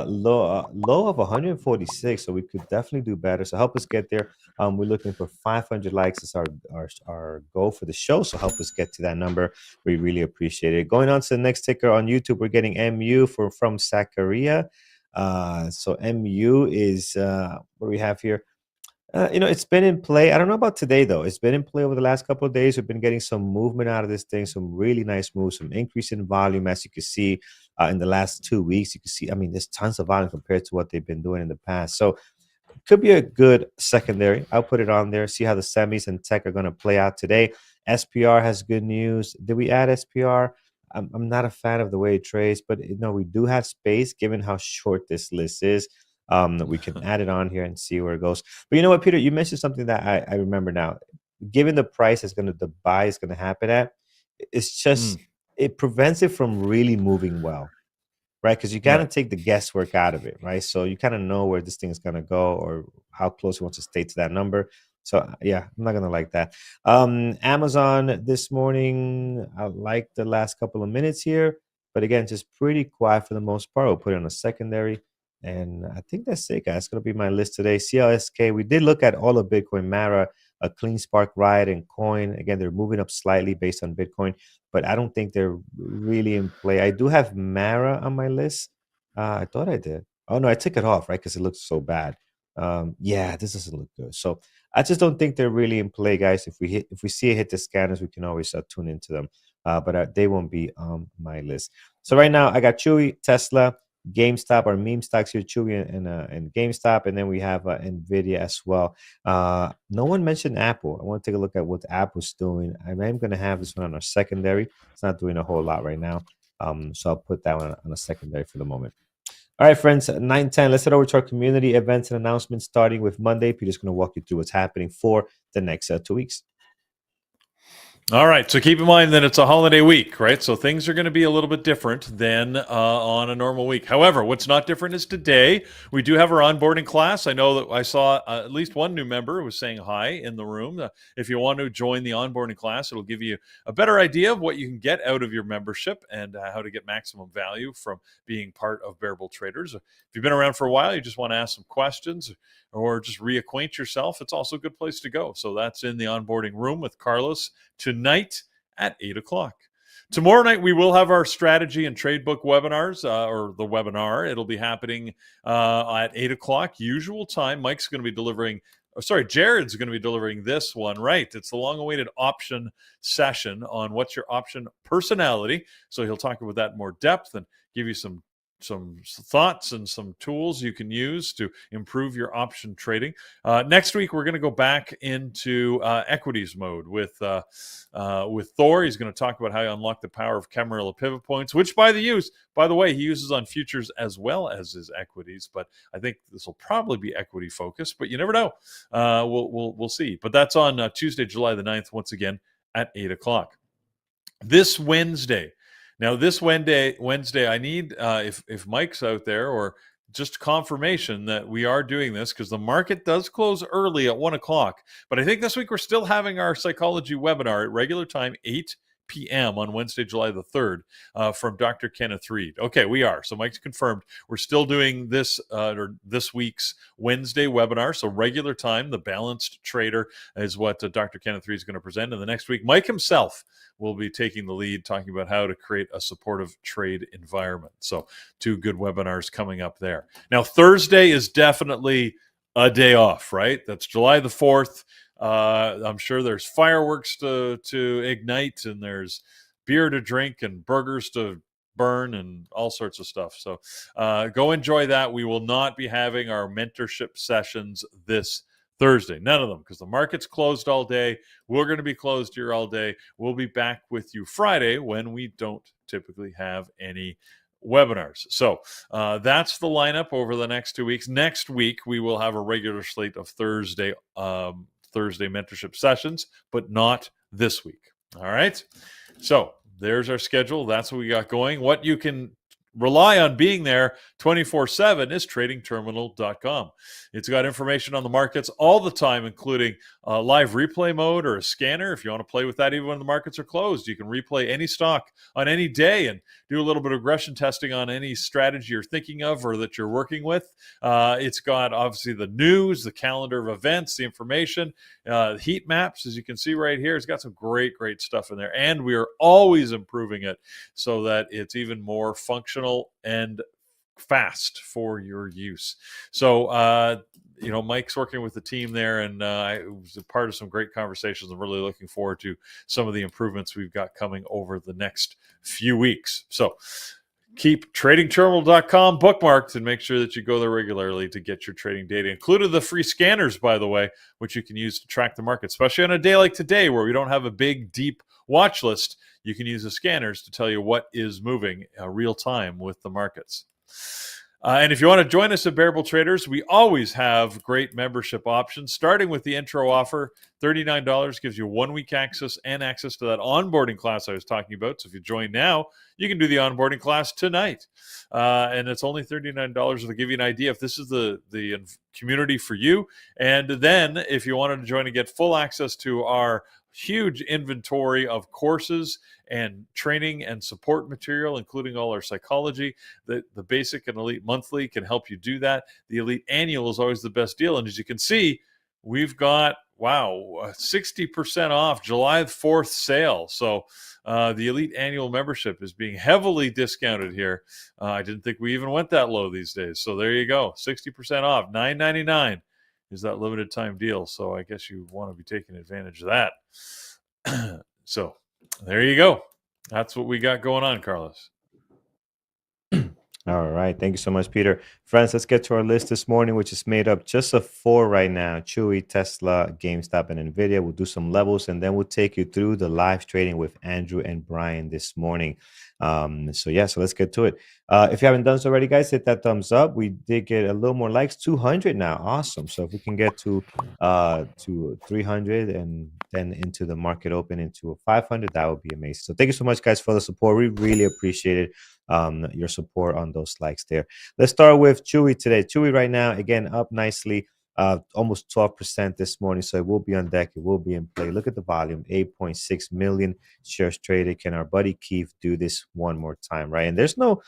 low of 146, so we could definitely do better. So help us get there. We're looking for 500 likes as our goal for the show. So help us get to that number. We really appreciate it. Going on to the next ticker on YouTube, we're getting MU from Sakarya. So MU is what do we have here? It's been in play. I don't know about today, though. It's been in play over the last couple of days. We've been getting some movement out of this thing, some really nice moves, some increase in volume, as you can see in the last 2 weeks. You can see, there's tons of volume compared to what they've been doing in the past. So it could be a good secondary. I'll put it on there, see how the semis and tech are going to play out today. SPR has good news. Did we add SPR? I'm not a fan of the way it trades, but we do have space given how short this list is. We can add it on here and see where it goes. But you know what, Peter? You mentioned something that I remember now. Given the price the buy is going to happen at, it's just it prevents it from really moving well, right? Because you got to take the guesswork out of it, right? So you kind of know where this thing is going to go or how close you want to stay to that number. So yeah, I'm not going to like that. Amazon this morning, I like the last couple of minutes here, but again, just pretty quiet for the most part. We'll put it on a secondary. And I think that's it, guys. It's going to be my list today. CLSK, we did look at all of Bitcoin, Mara, CleanSpark, Riot, and Coin. Again, they're moving up slightly based on Bitcoin, but I don't think they're really in play. I do have Mara on my list. I thought I did. Oh, no, I took it off, right, because it looks so bad. Yeah, this doesn't look good. So I just don't think they're really in play, guys. If we see it hit the scanners, we can always tune into them. But they won't be on my list. So right now, I got Chewy, Tesla, GameStop, our meme stocks here, Chewy and GameStop, and then we have NVIDIA as well. No one mentioned Apple. I want to take a look at what Apple's doing. I am going to have this one on our secondary. It's not doing a whole lot right now, so I'll put that one on a secondary for the moment. All right, friends, 9:10. Let's head over to our community events and announcements starting with Monday. Peter's going to walk you through what's happening for the next 2 weeks. All right. So keep in mind that it's a holiday week, right? So things are going to be a little bit different than on a normal week. However, what's not different is today we do have our onboarding class. I know that I saw at least one new member who was saying hi in the room. If you want to join the onboarding class, it'll give you a better idea of what you can get out of your membership and how to get maximum value from being part of Bear Bull Traders. If you've been around for a while, you just want to ask some questions or just reacquaint yourself, it's also a good place to go. So that's in the onboarding room with Carlos tonight at 8 o'clock. Tomorrow night, we will have our strategy and trade book webinars, or the webinar. It'll be happening at 8 o'clock, usual time. Mike's going to be delivering, Jared's going to be delivering this one, right? It's the long-awaited option session on what's your option personality. So he'll talk about that in more depth and give you some thoughts and some tools you can use to improve your option trading. Next week, we're going to go back into equities mode with Thor. He's going to talk about how you unlock the power of Camarilla pivot points, which by the way, he uses on futures as well as his equities. But I think this will probably be equity focused, but you never know. We'll see. But that's on Tuesday, July the 9th, once again at 8 o'clock. This Wednesday, I need, if Mike's out there, or just confirmation that we are doing this, because the market does close early at 1 o'clock. But I think this week we're still having our psychology webinar at regular time, 8 p.m. on Wednesday, July the 3rd, from Dr. Kenneth Reed. Okay, we are. So Mike's confirmed. We're still doing this week's Wednesday webinar. So regular time, the balanced trader is what Dr. Kenneth Reed is going to present. And the next week, Mike himself will be taking the lead, talking about how to create a supportive trade environment. So 2 good webinars coming up there. Now, Thursday is definitely a day off, right? That's July the 4th. I'm sure there's fireworks to ignite, and there's beer to drink and burgers to burn and all sorts of stuff. So go enjoy that. We will not be having our mentorship sessions this Thursday. None of them, because the market's closed all day. We're going to be closed here all day. We'll be back with you Friday when we don't typically have any webinars. So that's the lineup over the next 2 weeks. Next week, we will have a regular slate of Thursday mentorship sessions, but not this week. All right. So there's our schedule. That's what we got going. What you can rely on being there 24/7 is tradingterminal.com. It's got information on the markets all the time, including live replay mode or a scanner. If you want to play with that even when the markets are closed, you can replay any stock on any day and do a little bit of regression testing on any strategy you're thinking of or that you're working with. It's got obviously the news, the calendar of events, the information, heat maps, as you can see right here. It's got some great stuff in there, and we are always improving it so that it's even more functional and fast for your use. So Mike's working with the team there, and I was a part of some great conversations. I'm really looking forward to some of the improvements we've got coming over the next few weeks. So keep tradingterminal.com bookmarked and make sure that you go there regularly to get your trading data, including the free scanners, by the way, which you can use to track the market, especially on a day like today where we don't have a big, deep watch list. You can use the scanners to tell you what is moving real time with the markets. And if you want to join us at Bear Bull Traders, we always have great membership options, starting with the intro offer. $39 gives you 1 week access and access to that onboarding class I was talking about. So if you join now, you can do the onboarding class tonight. And it's only $39 to give you an idea if this is the community for you. And then if you wanted to join and get full access to our huge inventory of courses and training and support material, including all our psychology. The basic and elite monthly can help you do that. The elite annual is always the best deal. And as you can see, we've got, 60% off July 4th sale. So the elite annual membership is being heavily discounted here. I didn't think we even went that low these days. So there you go, 60% off, $9.99. Is that limited time deal. So I guess you want to be taking advantage of that. So there you go. That's what we got going on, Carlos. All right. Thank you so much, Peter. Friends, let's get to our list this morning, which is made up just of 4 right now: Chewy, Tesla, GameStop, and NVIDIA. We'll do some levels, and then we'll take you through the live trading with Andrew and Brian this morning. So let's get to it. If you haven't done so already, guys, hit that thumbs up. We did get a little more likes, 200 now. Awesome. So if we can get to 300 and then into the market open into 500, that would be amazing. So thank you so much, guys, for the support. We really appreciate it. Your support on those likes there. Let's start with Chewy today. Chewy right now, again, up nicely. Almost 12% this morning, so it will be on deck. It will be in play. Look at the volume, 8.6 million shares traded. Can our buddy Keith do this one more time, right? And there's no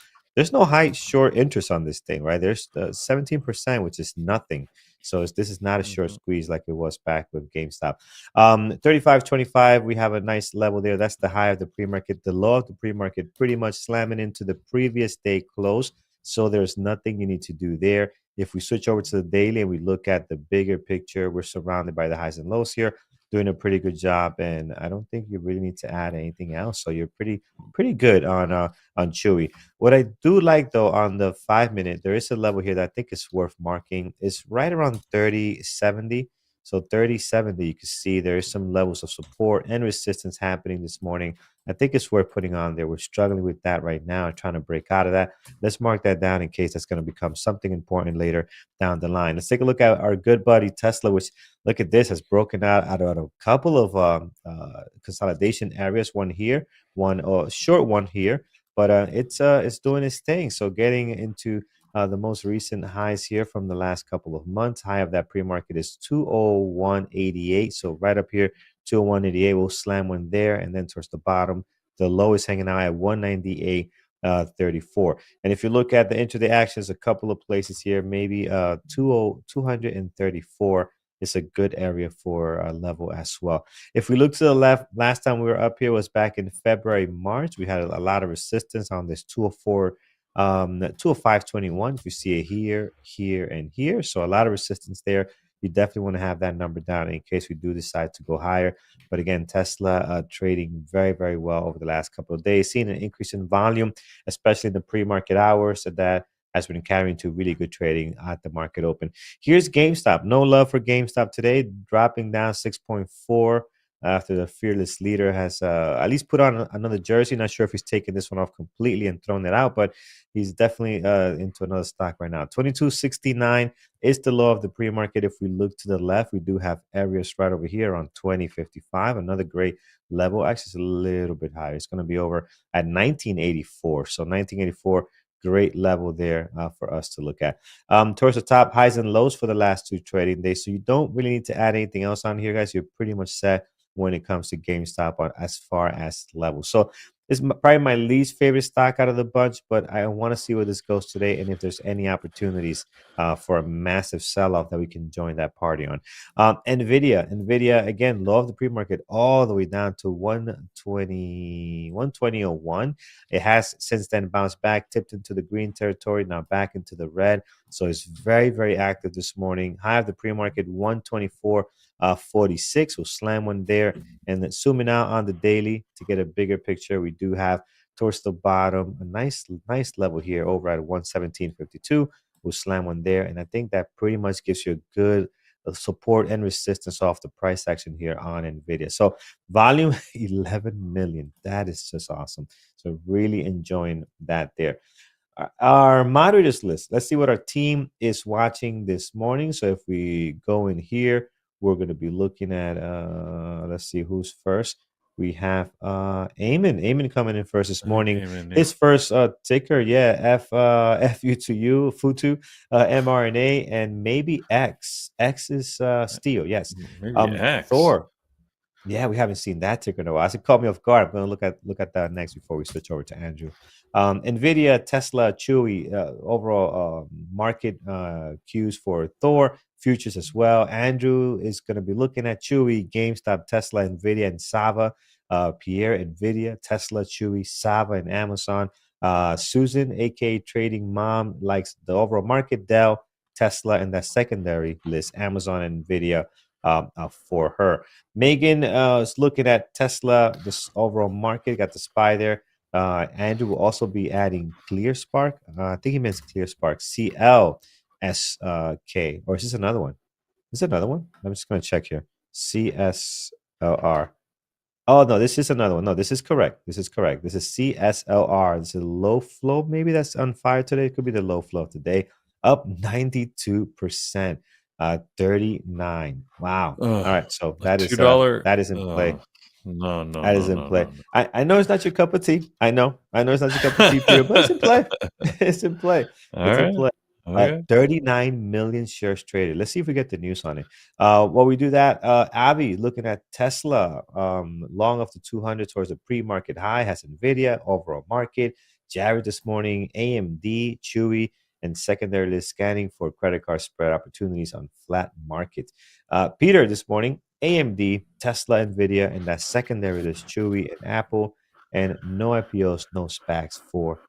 high short interest on this thing, right? There's 17%, which is nothing. So this is not a short squeeze like it was back with GameStop. 35.25, we have a nice level there. That's the high of the pre-market. The low of the pre-market pretty much slamming into the previous day close. So there's nothing you need to do there. If we switch over to the daily and we look at the bigger picture, we're surrounded by the highs and lows here, doing a pretty good job. And I don't think you really need to add anything else. So you're pretty good on Chewy. What I do like though on the 5-minute, there is a level here that I think is worth marking. It's right around 30.70. So 30.70, you can see there is some levels of support and resistance happening this morning. I think it's worth putting on there. We're struggling with that right now and trying to break out of that. Let's mark that down in case that's going to become something important later down the line. Let's take a look at our good buddy Tesla, which, look at this, has broken out of a couple of consolidation areas. One here, one short one here, but it's doing its thing. So getting into the most recent highs here from the last couple of months. High of that pre-market is 201.88. So right up here, 201.88. We'll slam one there, and then towards the bottom, the low is hanging out at 198.34. And if you look at the intraday actions, a couple of places here, maybe 234 is a good area for a level as well. If we look to the left, last time we were up here was back in February, March. We had a lot of resistance on this 204. 205.21. If you see it here, and here, so a lot of resistance there. You definitely want to have that number down in case we do decide to go higher. But again, Tesla trading very, very well over the last couple of days, seeing an increase in volume, especially in the pre-market hours. So that has been carrying to really good trading at the market open. Here's GameStop. No love for GameStop today, dropping down 6.4. After the fearless leader has at least put on another jersey. Not sure if he's taken this one off completely and thrown it out, but he's definitely into another stock right now. 22.69 is the low of the pre-market. If we look to the left, we do have areas right over here on 20.55, another great level. Actually, it's a little bit higher. It's going to be over at 19.84. So 19.84, great level there for us to look at. Towards the top, highs and lows for the last 2 trading days. So you don't really need to add anything else on here, guys. You're pretty much set when it comes to GameStop as far as levels. So it's probably my least favorite stock out of the bunch, but I want to see where this goes today and if there's any opportunities for a massive sell-off that we can join that party on. NVIDIA, again, low of the pre-market all the way down to 120.01. It has since then bounced back, tipped into the green territory, now back into the red. So it's very, very active this morning. High of the pre-market, 124.46. We'll slam one there. And then zooming out on the daily to get a bigger picture, we do have towards the bottom a nice level here over at 117.52. We'll slam one there. And I think that pretty much gives you a good support and resistance off the price action here on NVIDIA. So volume 11 million. That is just awesome. So really enjoying that there. Our moderators list. Let's see what our team is watching this morning. So if we go in here, we're going to be looking at, let's see who's first. We have Eamon coming in first this morning. His first ticker, FU2U, mRNA, and maybe X. X is steel, yes. Maybe X. Thor. Yeah, we haven't seen that ticker in a while. So it caught me off guard. I'm going to look at that next before we switch over to Andrew. NVIDIA, Tesla, Chewy, overall market cues for Thor, futures as well. Andrew is going to be looking at Chewy, GameStop, Tesla, NVIDIA, and Sava. Pierre, NVIDIA, Tesla, Chewy, Sava, and Amazon. Susan, aka Trading Mom, likes the overall market, Dell, Tesla, and that secondary list, Amazon and NVIDIA. For her. Megan is looking at Tesla, this overall market, got the SPY there. Andrew will also be adding ClearSpark. I think he means ClearSpark, CLSK. Or is this another one? Is it another one? I'm just going to check here. CSLR. Oh no, this is another one. No, this is correct. This is correct. This is CSLR. This is low flow. Maybe that's on fire today. It could be the low flow of today. Up 92%. 39. Wow. All right. So that is that is in play. No, that is in play. I know it's not your cup of tea. I know it's not your cup of tea, Peter, but it's in play. It's in play. It's in play. 39 million shares traded. Let's see if we get the news on it. While we do that, Avi looking at Tesla, long off the 200 towards the pre-market high, has Nvidia, overall market. Jared this morning, AMD, Chewy, and secondarily scanning for credit card spread opportunities on flat market. Peter this morning, AMD, Tesla, Nvidia, and that secondary list, Chewy and Apple, and no IPOs, no SPACs for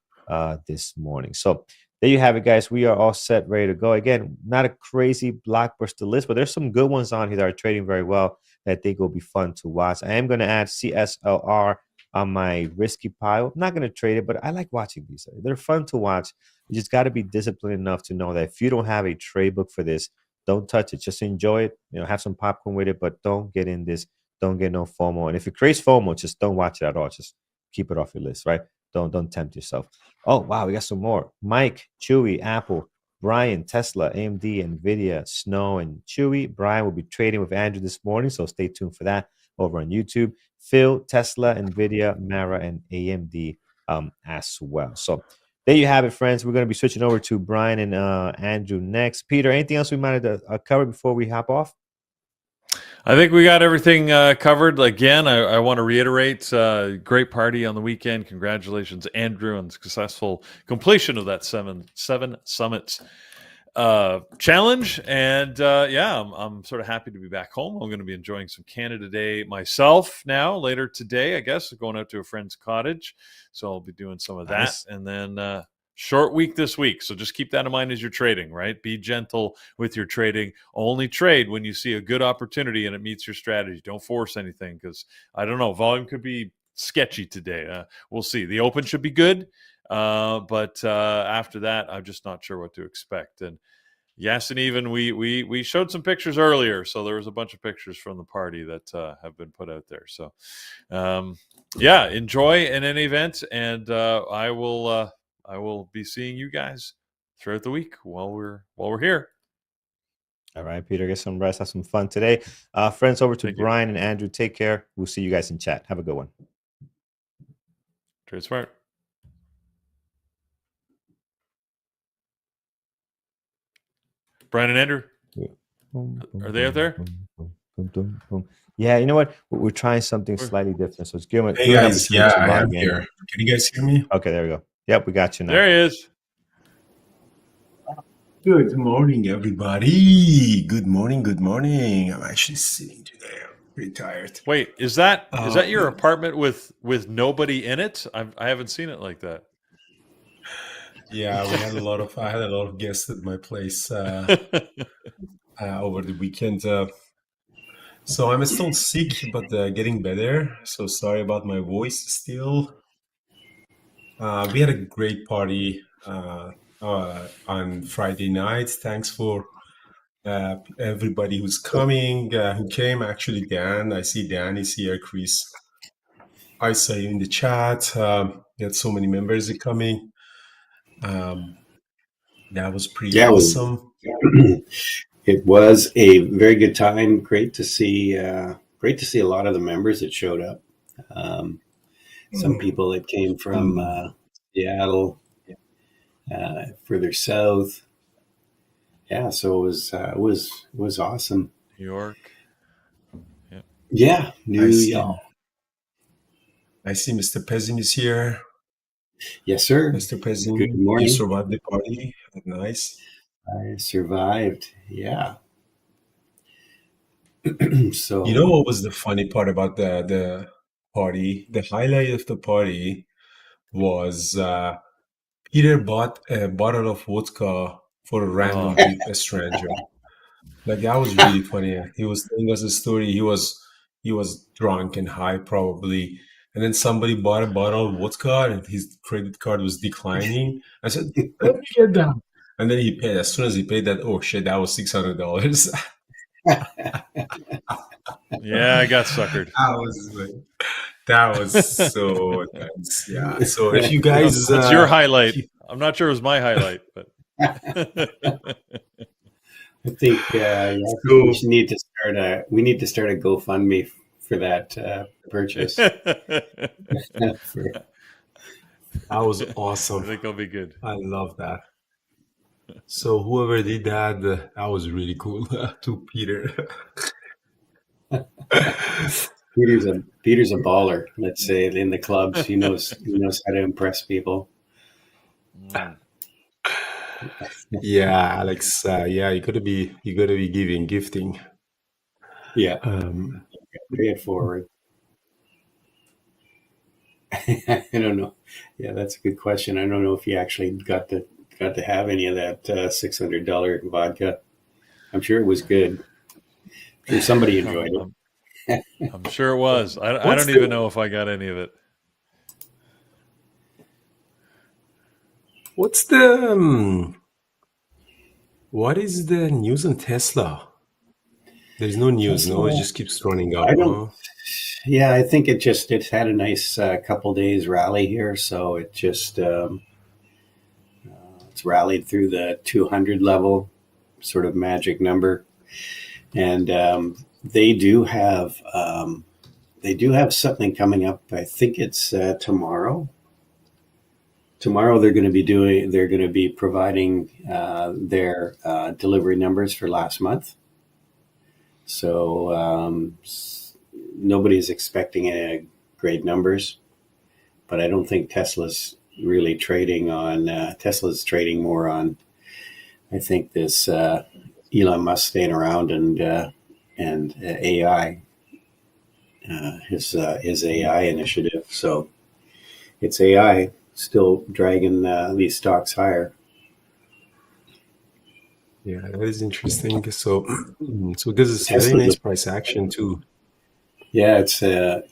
this morning. So there you have it, guys. We are all set, ready to go. Again, not a crazy blockbuster list, but there's some good ones on here that are trading very well that I think will be fun to watch. I am going to add CSLR on my risky pile. I'm not going to trade it, but I like watching these. They're fun to watch. You just got to be disciplined enough to know that if you don't have a trade book for this, don't touch it. Just enjoy it. Have some popcorn with it, but don't get in this. Don't get no FOMO. And if it creates FOMO, just don't watch it at all. Just keep it off your list, right? Don't tempt yourself. Oh, wow, we got some more. Mike, Chewy, Apple, Brian, Tesla, AMD, Nvidia, Snow, and Chewy. Brian will be trading with Andrew this morning, so stay tuned for that over on YouTube. Phil, Tesla, Nvidia, Mara, and AMD as well. So there you have it, friends. We're going to be switching over to Brian and Andrew next. Peter, anything else we might have covered before we hop off? I think we got everything covered. Again, I want to reiterate, great party on the weekend. Congratulations, Andrew, on the successful completion of that seven summits challenge. And I'm sort of happy to be back home. I'm going to be enjoying some Canada Day myself now, later today, I guess, going out to a friend's cottage. So I'll be doing some of that. And then short week this week. So just keep that in mind as you're trading, right? Be gentle with your trading. Only trade when you see a good opportunity and it meets your strategy. Don't force anything because, I don't know, volume could be sketchy today. We'll see. The open should be good. But after that, I'm just not sure what to expect. And yes, and even we showed some pictures earlier. So there was a bunch of pictures from the party that have been put out there. So enjoy in any event. And I will be seeing you guys throughout the week while we're here. All right, Peter, get some rest, have some fun today. Friends, over to Brian and Andrew. Take care. We'll see you guys in chat. Have a good one. Trade smart. Brian and Andrew, are they out there? Yeah, you know what? We're trying something slightly different. So it's good. Hey guys, I am here. Can you guys hear me? Okay, there we go. Yep, we got you now. There he is. Good morning, everybody. Good morning. I'm actually sitting today. I'm pretty tired. Wait, is that your apartment with nobody in it? I haven't seen it like that. Yeah, I had a lot of guests at my place over the weekend. So I'm still sick, but getting better. So sorry about my voice still. We had a great party on Friday night. Thanks for everybody who's coming, who came. Actually, Dan, I see Dan is here. Chris, I saw you in the chat. We had so many members coming. That was pretty awesome. It was a very good time. Great to see a lot of the members that showed up. Some people that came from Seattle, further south. Yeah, so it was awesome. New York. Yeah, New York. I see Mr. Pezin is here. Yes, sir. Mr. Pezin, good morning. You survived the party. Nice. I survived. Yeah. So you know what was the funny part about the party? The highlight of the party was Peter bought a bottle of vodka for a random stranger. Like that was really funny. He was telling us a story. He was drunk and high probably, and then somebody bought a bottle of vodka and his credit card was declining. I said, "Let me get that." And then he paid. As soon as he paid that, oh shit, that was $600. Yeah, I got suckered. That was so intense. Yeah. So if you guys, it's your highlight. I'm not sure it was my highlight, but I think we need to start a GoFundMe for that purchase. That was awesome. I think it'll be good. I love that. So whoever did that, that was really cool to Peter. Peter's a baller. Let's say in the clubs, he knows how to impress people. Yeah, Alex. Yeah, you gotta be gifting. Yeah, pay it forward. I don't know. Yeah, that's a good question. I don't know if you actually got to have any of that $600 vodka. I'm sure it was good. I'm sure somebody enjoyed it. I'm sure it was. I don't even know if I got any of it. What is the news on Tesla? There's no news. No, it just keeps running up. Yeah, I think it's had a nice couple days rally here, so it just it's rallied through the 200 level, sort of magic number, and they do have something coming up. I think it's tomorrow. Tomorrow they're going to be providing their delivery numbers for last month. So nobody's expecting any great numbers, but I don't think Tesla's really trading on. Tesla's trading more on, I think, this Elon Musk staying around and AI, his AI initiative. So it's AI still dragging these stocks higher. Yeah, that is interesting. So this is very nice price action too. Yeah, it's got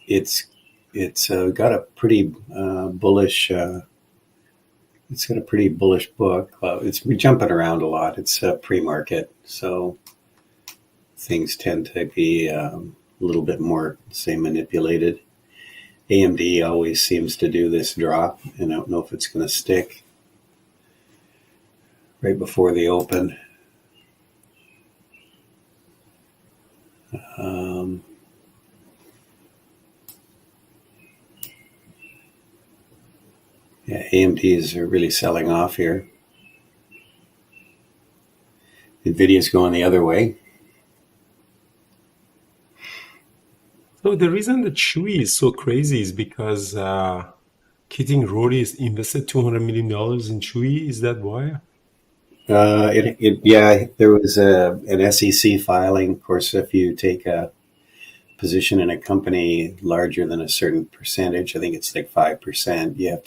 a pretty bullish. It's got a pretty bullish book. We're jumping around a lot. It's pre-market, so things tend to be a little bit more, say, manipulated. AMD always seems to do this drop, and I don't know if it's going to stick right before the open. Yeah, AMDs are really selling off here. NVIDIA's going the other way. So the reason that Chewy is so crazy is because Keating Rory has invested $200 million in Chewy. Is that why? Yeah, there was an SEC filing. Of course, if you take a position in a company larger than a certain percentage, I think it's like 5%, you have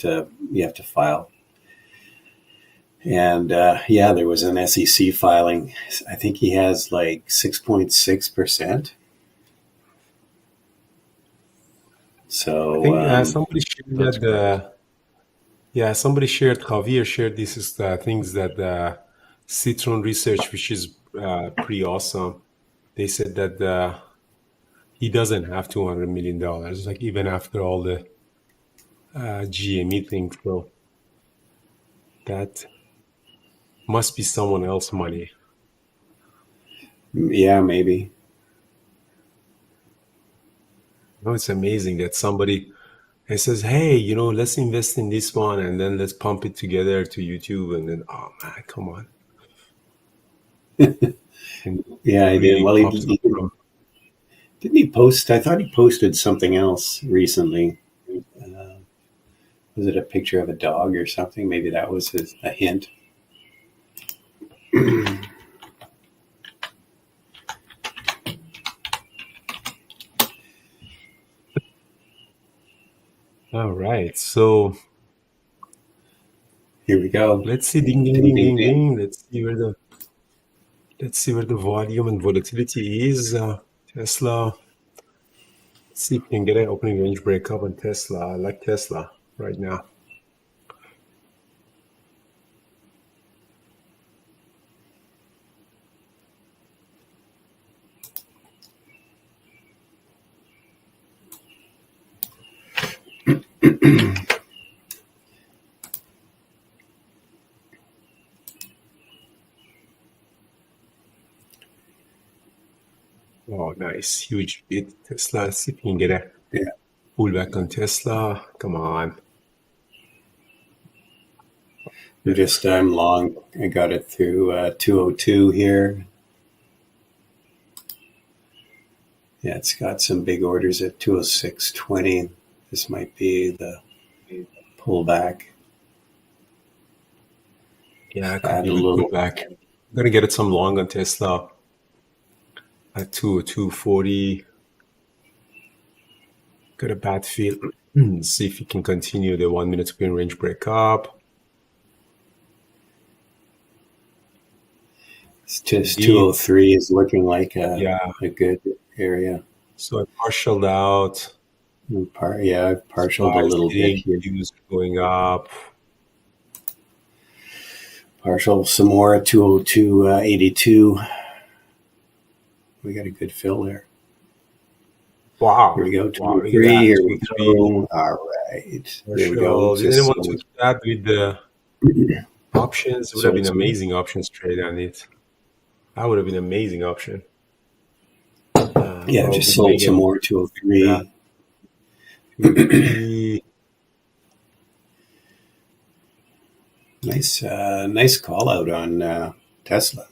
to file. And yeah, there was an SEC filing. I think he has like 6.6%. So I think somebody shared that. Somebody shared. Javier shared this is things that Citron Research, which is pretty awesome. They said that he doesn't have $200 million, like even after all the GME things. So that must be someone else's money. Yeah, maybe. No, it's amazing that somebody says, "Hey, let's invest in this one, and then let's pump it together to YouTube." And then, oh man, come on. Yeah, I did. Well, didn't he post? I thought he posted something else recently. Was it a picture of a dog or something? Maybe that was a hint. All right, so here we go. Let's see, ding, ding, ding, ding, ding. Let's see where the volume and volatility is. Tesla. Let's see if we can get an opening range breakup on Tesla. I like Tesla right now. Oh, nice. Huge bid. Tesla. Let's see if you can get a pullback on Tesla. Come on. I'm long. I got it through 202 here. Yeah, it's got some big orders at 206.20. This might be the pullback. Yeah, I could be a little pullback. I'm going to get it some long on Tesla at 202.40. Got a bad feel. See if you can continue the 1 minute spin range breakup. It's just 203 is looking like a good area. So I partialed out. Partialed a little bit here. Going up. Partial some more at 202.82. We got a good fill there. Wow. Here we go. 203. Here we go. All right. There we go. Did anyone took that with the options? It would have been amazing options trade on it. That would have been an amazing option. Just sold some more 203. Yeah. 203. Nice call out on Tesla.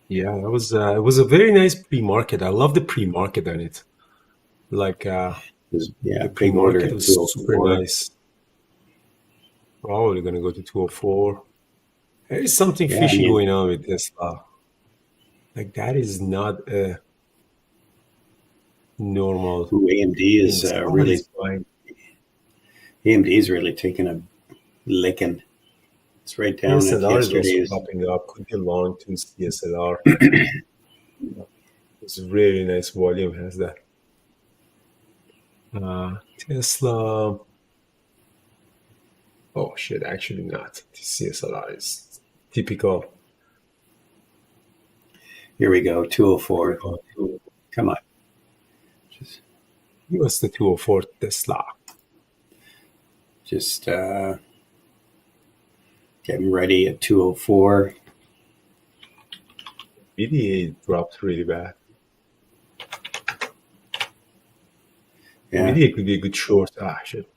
Yeah, it was a very nice pre-market. I love the pre-market on it. The pre-market was super nice. Probably gonna go to 204. There is something fishy going on with Tesla. That is not a normal. AMD is really taking a licking. It's right down at yesterday's. Popping up. Could be long to CSLR. It's really nice volume. Has that. Tesla. Oh shit! Actually, not. The CSLR is typical. Here we go. 204. Come on. Give us the 204 Tesla. Just getting ready at 204. VDA dropped really bad. Yeah. VDA could be a good short. Shit.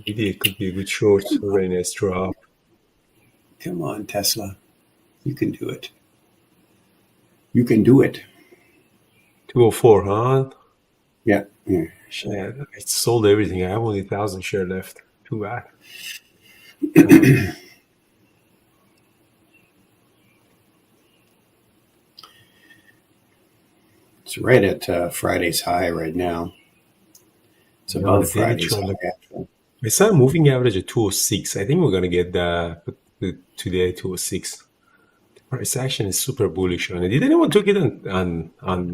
VDA could be a good short. Very nice drop. Come on, Tesla. You can do it. You can do it. 204, huh? Yeah. Shit, I sold everything. I have only 1,000 share left. Too bad. It's right at Friday's high right now. It's above Friday's high. I saw a moving average at 206. I think we're going to get the today 206. The price action is super bullish on it. Did anyone take it on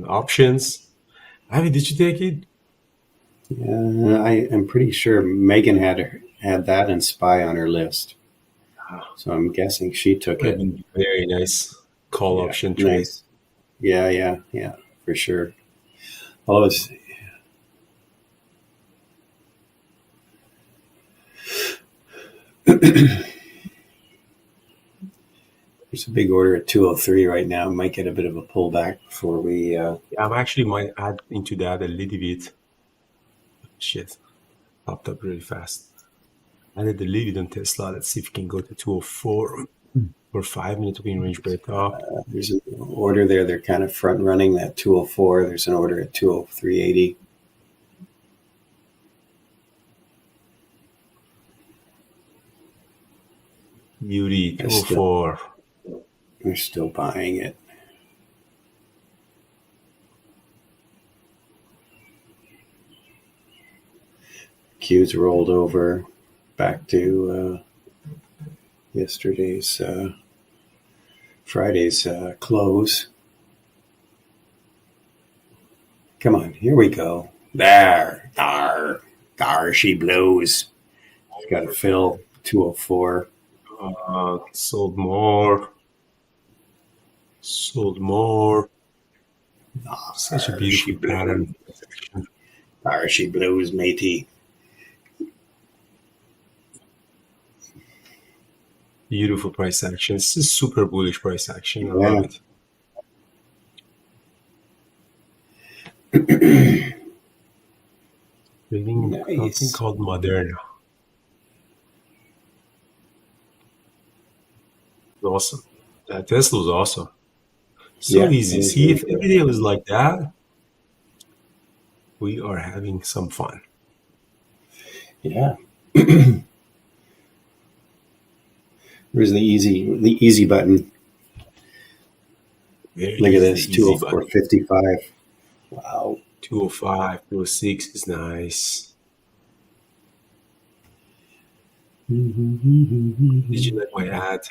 options? Avi, did you take it? I am pretty sure Megan had that and SPY on her list. So I'm guessing she took it. Very nice call option trade. Nice. Yeah, for sure. Oh, there's a big order at 203 right now. Might get a bit of a pullback before we. I'm actually might add into that a little bit. Shit, popped up really fast. Added the lead on Tesla. Let's see if we can go to 204 for 5 minutes win range breakup. There's an order there. They're kind of front running that 204. There's an order at 203.80. Beauty 204. They're still buying it. Q's rolled over back to yesterday's Friday's close. Come on, here we go. There, she blows. She's got to fill 204. Sold more. Such a beautiful pattern. Arashi Blues, Métis. Beautiful price action. This is super bullish price action. I love it. Reading something called Moderna. Awesome. That Tesla was awesome. So easy. See, if every day was like that, we are having some fun. Yeah. Where's the easy button? Look at this, 204.55. Wow. 205, 206 is nice. Did you like my ad?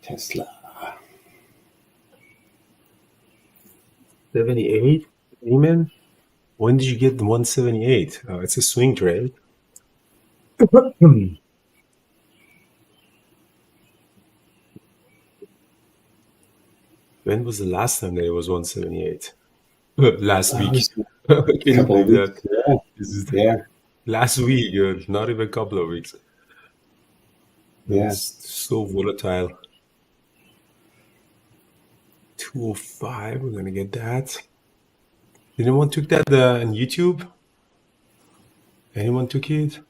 Tesla. 78? Amen. When did you get the 178? Oh, it's a swing trade. When was the last time that it was 178? Last week. Can you believe that? Yeah. Last week, not even a couple of weeks. Yeah. It's so volatile. 205, we're gonna get that. Anyone took that on YouTube? Anyone took it?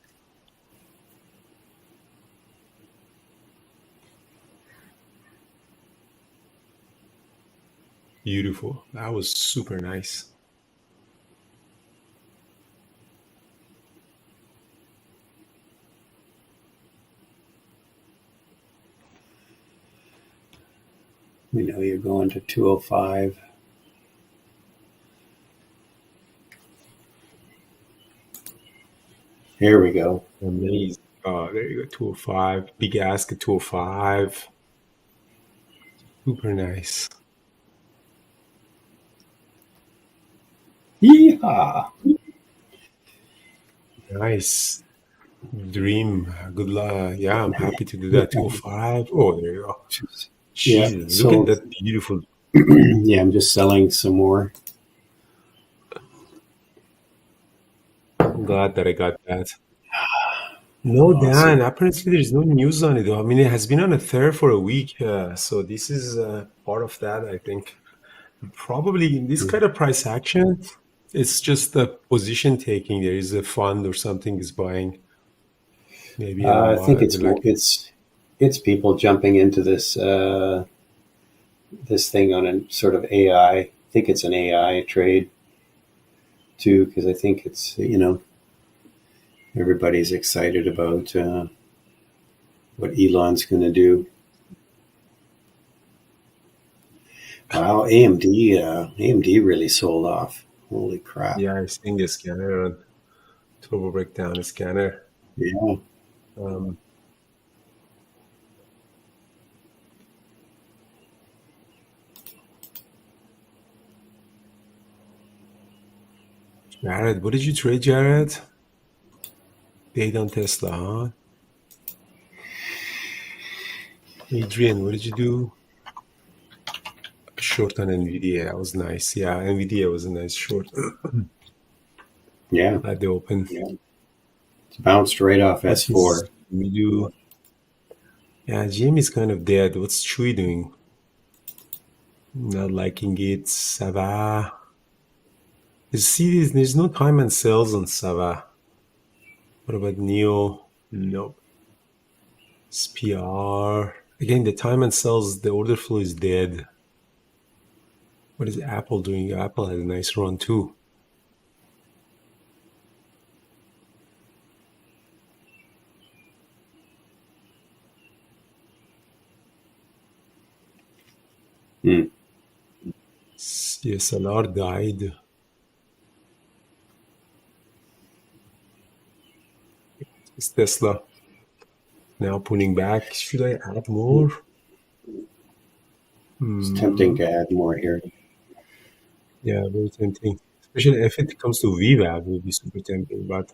Beautiful. That was super nice. We know you're going to 205. Here we go. Amazing. Oh, there you go. 205. Big ask at 205. Super nice. Yeehaw. Nice. Dream. Good luck. Yeah, I'm happy to do that. 205. Oh, there you go. Jesus, look at that beautiful. Yeah, I'm just selling some more. I'm glad that I got that. No, Dan, apparently there's no news on it, though. I mean, it has been on a tear for a week. So this is part of that, I think. Probably in this kind of price action, it's just a position taking. There is a fund or something is buying. Maybe I think it's people jumping into this this thing on a sort of AI. I think it's an AI trade too, because I think it's everybody's excited about what Elon's going to do. Wow, AMD really sold off. Holy crap! Yeah, I've seen the scanner on Turbo Breakdown scanner. Yeah. Jared, what did you trade, Jared? Data on Tesla, huh? Adrian, what did you do? Short on NVIDIA. That was nice. Yeah, NVIDIA was a nice short. Yeah. At the open. Yeah. It's bounced right off S4. We do. Yeah, GM is kind of dead. What's Chewy doing? Not liking it. Sava. There's no time and sales on Sava. What about Neo? Nope. SPR. Again, the time and sales, the order flow is dead. What is Apple doing? Apple had a nice run too. CSLR died. It's Tesla. Now pulling back. Should I add more? It's tempting to add more here. Yeah, very tempting. Especially if it comes to VWAP, it would be super tempting. But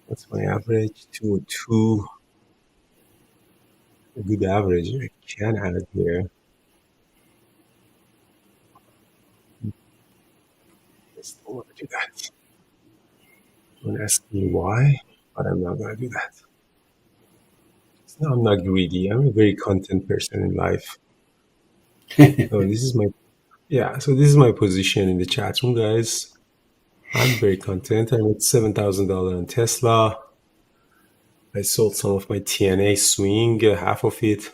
what's my average? 202. A good average. I can add here. I just don't want to do that. Don't ask me why, but I'm not going to do that. No, I'm not greedy. I'm a very content person in life. So this is my position in the chat room, guys. I'm very content. I'm at $7,000 on Tesla. I sold some of my TNA swing, half of it.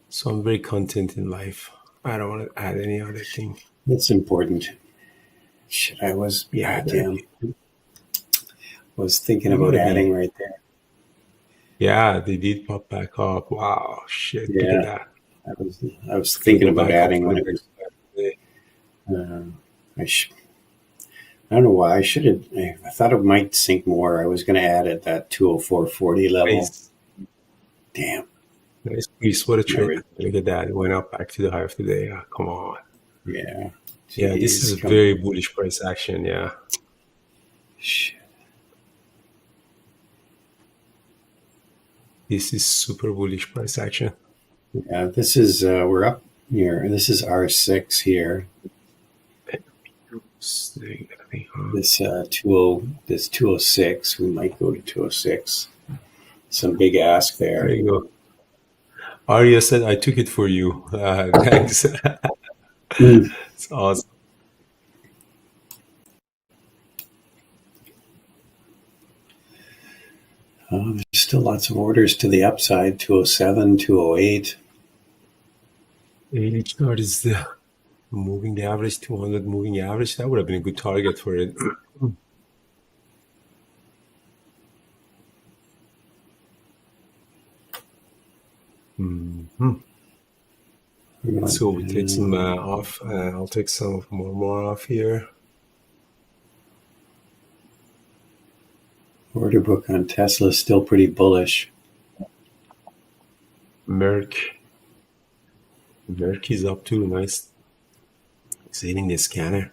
So I'm very content in life. I don't want to add any other thing. That's important. Shit, I was was thinking about adding right there. Yeah, they did pop back up. Wow, shit! Yeah, look at that. I was thinking about adding when it was. I don't know why I should have. I thought it might sink more. I was going to add at that 204.40 level. Nice. Damn. Nice piece. What a trade. Look at that. It went up back to the high of the day. Oh, come on. Yeah. Jeez, yeah, this is a very bullish price action. Yeah. Shit. This is super bullish price action. Yeah, this is, we're up here. This is R6 here. This 206, we might go to 206. Some big ask there. There you go. Arya said, I took it for you. Thanks. It's awesome. There's still lots of orders to the upside, 207, 208. Daily chart is the moving the average, 200 moving average. That would have been a good target for it. Mm-hmm. So we take some off. I'll take some more off here. Order book on Tesla is still pretty bullish. Merck is up too. Nice. It's hitting the scanner.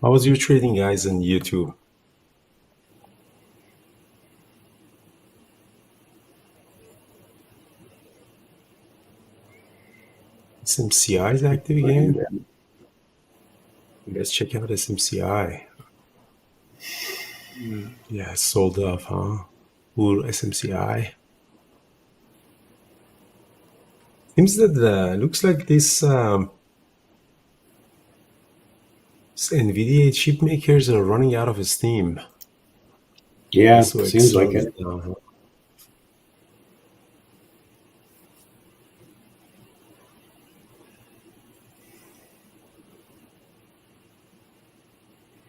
How was your trading, guys, on YouTube? SMCI is active again. Let's check out SMCI. Yeah, sold off, huh? Ooh, SMCI. Seems that looks like this NVIDIA chip makers are running out of steam. Yeah, seems like it.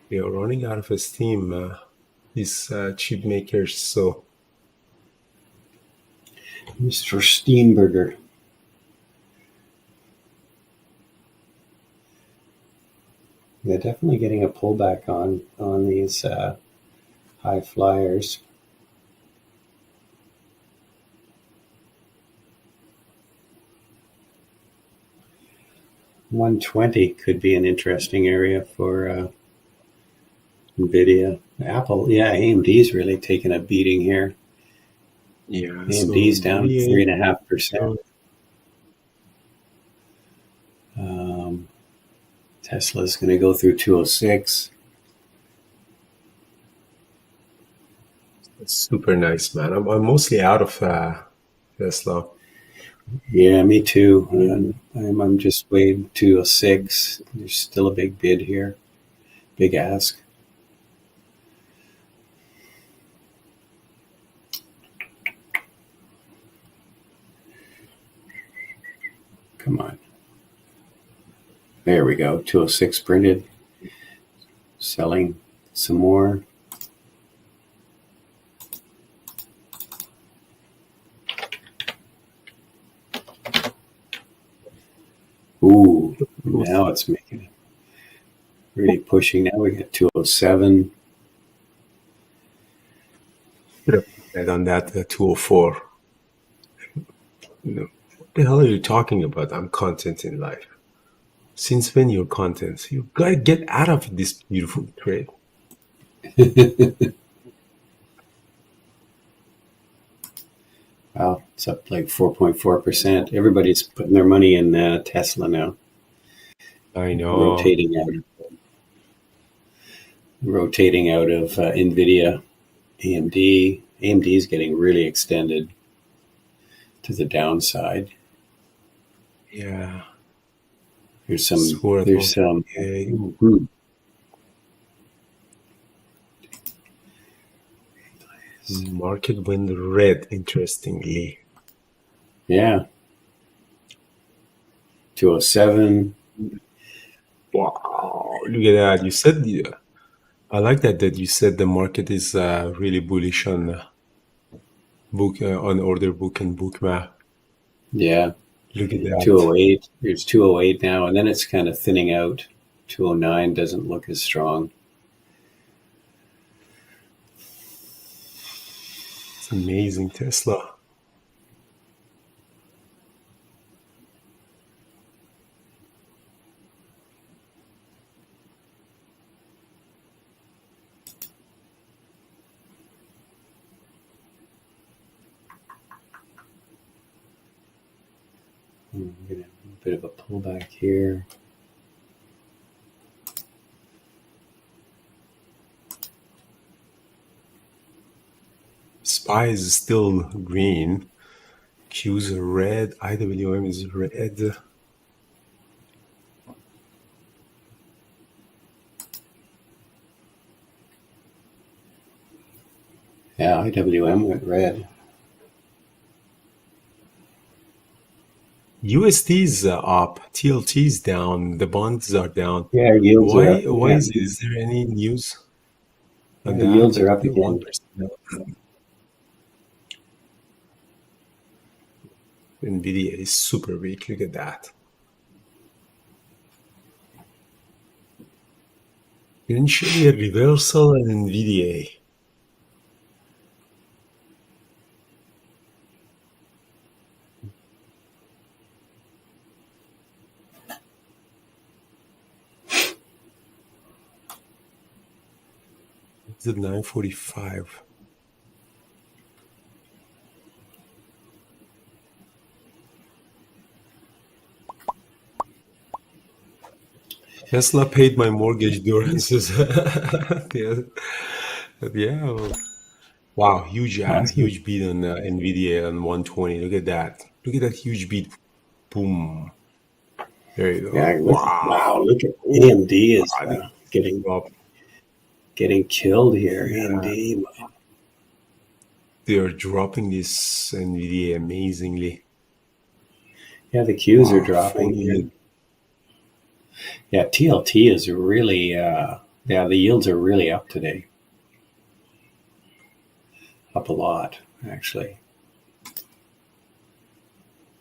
They are running out of steam, these chip makers. So, Mr. Steenberger. Yeah, definitely getting a pullback on these high flyers. $120 could be an interesting area for NVIDIA. Apple, yeah, AMD's really taking a beating here. Yeah, AMD's down 3.5%. Tesla's going to go through 206. That's super nice, man. I'm mostly out of Tesla. Yeah, me too. I'm just way 206. There's still a big bid here. Big ask. Come on. There we go. 206 printed. Selling some more. now it's making it really pushing. Now we got 207. And on that 204. What the hell are you talking about? I'm content in life. Since when you're content? You gotta get out of this beautiful trade. Wow, it's up like 4.4%. Everybody's putting their money in Tesla now. I know. Rotating out of NVIDIA, AMD. AMD is getting really extended to the downside. Yeah. There's some. Market went red, interestingly. Yeah. 207. Wow, look at that. You said, I like that you said the market is really bullish on on order book and Bookmap. Yeah. Look at that. 208. There's 208 now, and then it's kind of thinning out. 209 doesn't look as strong. It's amazing, Tesla. Get a bit of a pullback here. SPY is still green. Q's are red. IWM is red. Yeah, IWM went red. USD's up, TLT's down, the bonds are down. Yeah, yields are up. Why is it? Is there any news? The yields are up again. NVIDIA is super weak. Look at that. Eventually a reversal in NVIDIA. It's at 945. Tesla paid my mortgage durances. Yeah. Wow, huge beat on NVIDIA on 120. Look at that. Look at that huge beat. Boom. There you go. Yeah, wow, look at AMD is getting killed here. Yeah. AMD. They are dropping this NVIDIA amazingly. Yeah, the Qs are dropping. Yeah, TLT is really, the yields are really up today. Up a lot, actually.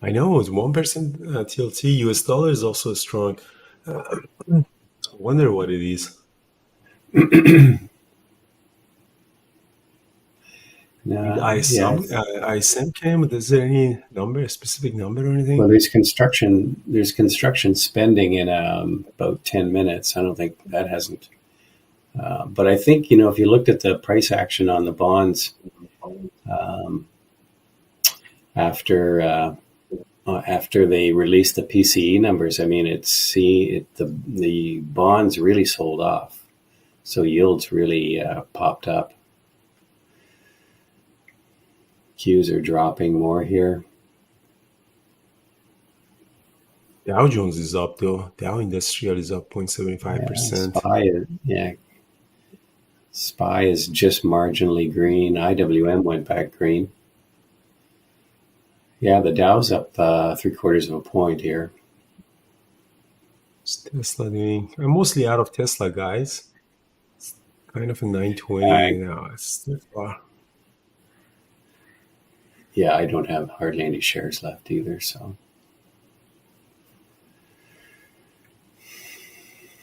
I know, it's 1% TLT. US dollar is also strong. I wonder what it is. ISM came. Is there any number, a specific number or anything? Well, there's construction spending in about 10 minutes. I don't think that hasn't. But I think, if you looked at the price action on the bonds after they released the PCE numbers, I mean, the bonds really sold off. So yields really popped up. Qs are dropping more here. Dow Jones is up though. Dow Industrial is up 0.75%. SPY is just marginally green. IWM went back green. Yeah, the Dow's up 0.75 point here. What's Tesla doing? I'm mostly out of Tesla, guys. It's kind of a 920 now. It's still far. Yeah, I don't have hardly any shares left either, so.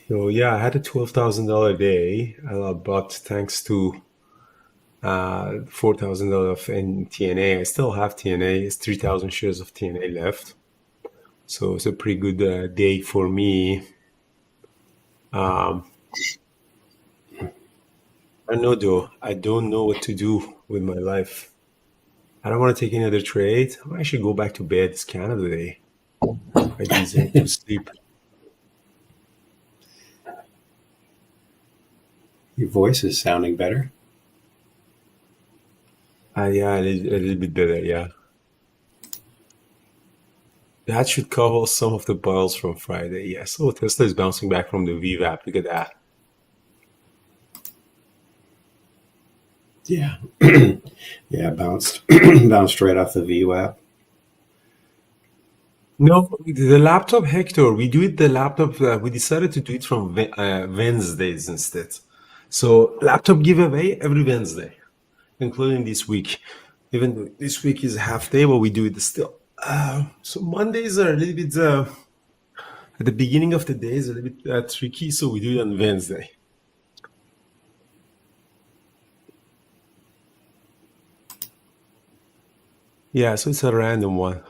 So yeah, I had a $12,000 day, but thanks to $4,000 of TNA, I still have TNA. It's 3,000 shares of TNA left. So it's a pretty good day for me. I don't know, though. I don't know what to do with my life. I don't want to take any other trade. I might actually go back to bed. It's Canada Day. I deserve to sleep. Your voice is sounding better. Yeah, a little bit better, yeah. That should cover some of the boils from Friday. Yeah, so Tesla is bouncing back from the VWAP. Look at that. Yeah. Yeah, bounced right off the VWAP. No, the laptop, Hector, we do it the laptop. We decided to do it from Wednesdays instead. So laptop giveaway every Wednesday, including this week. Even though this week is half day, but we do it still. So Mondays are a little bit, at the beginning of the day is a little bit tricky, so we do it on Wednesday. Yeah, so it's a random one.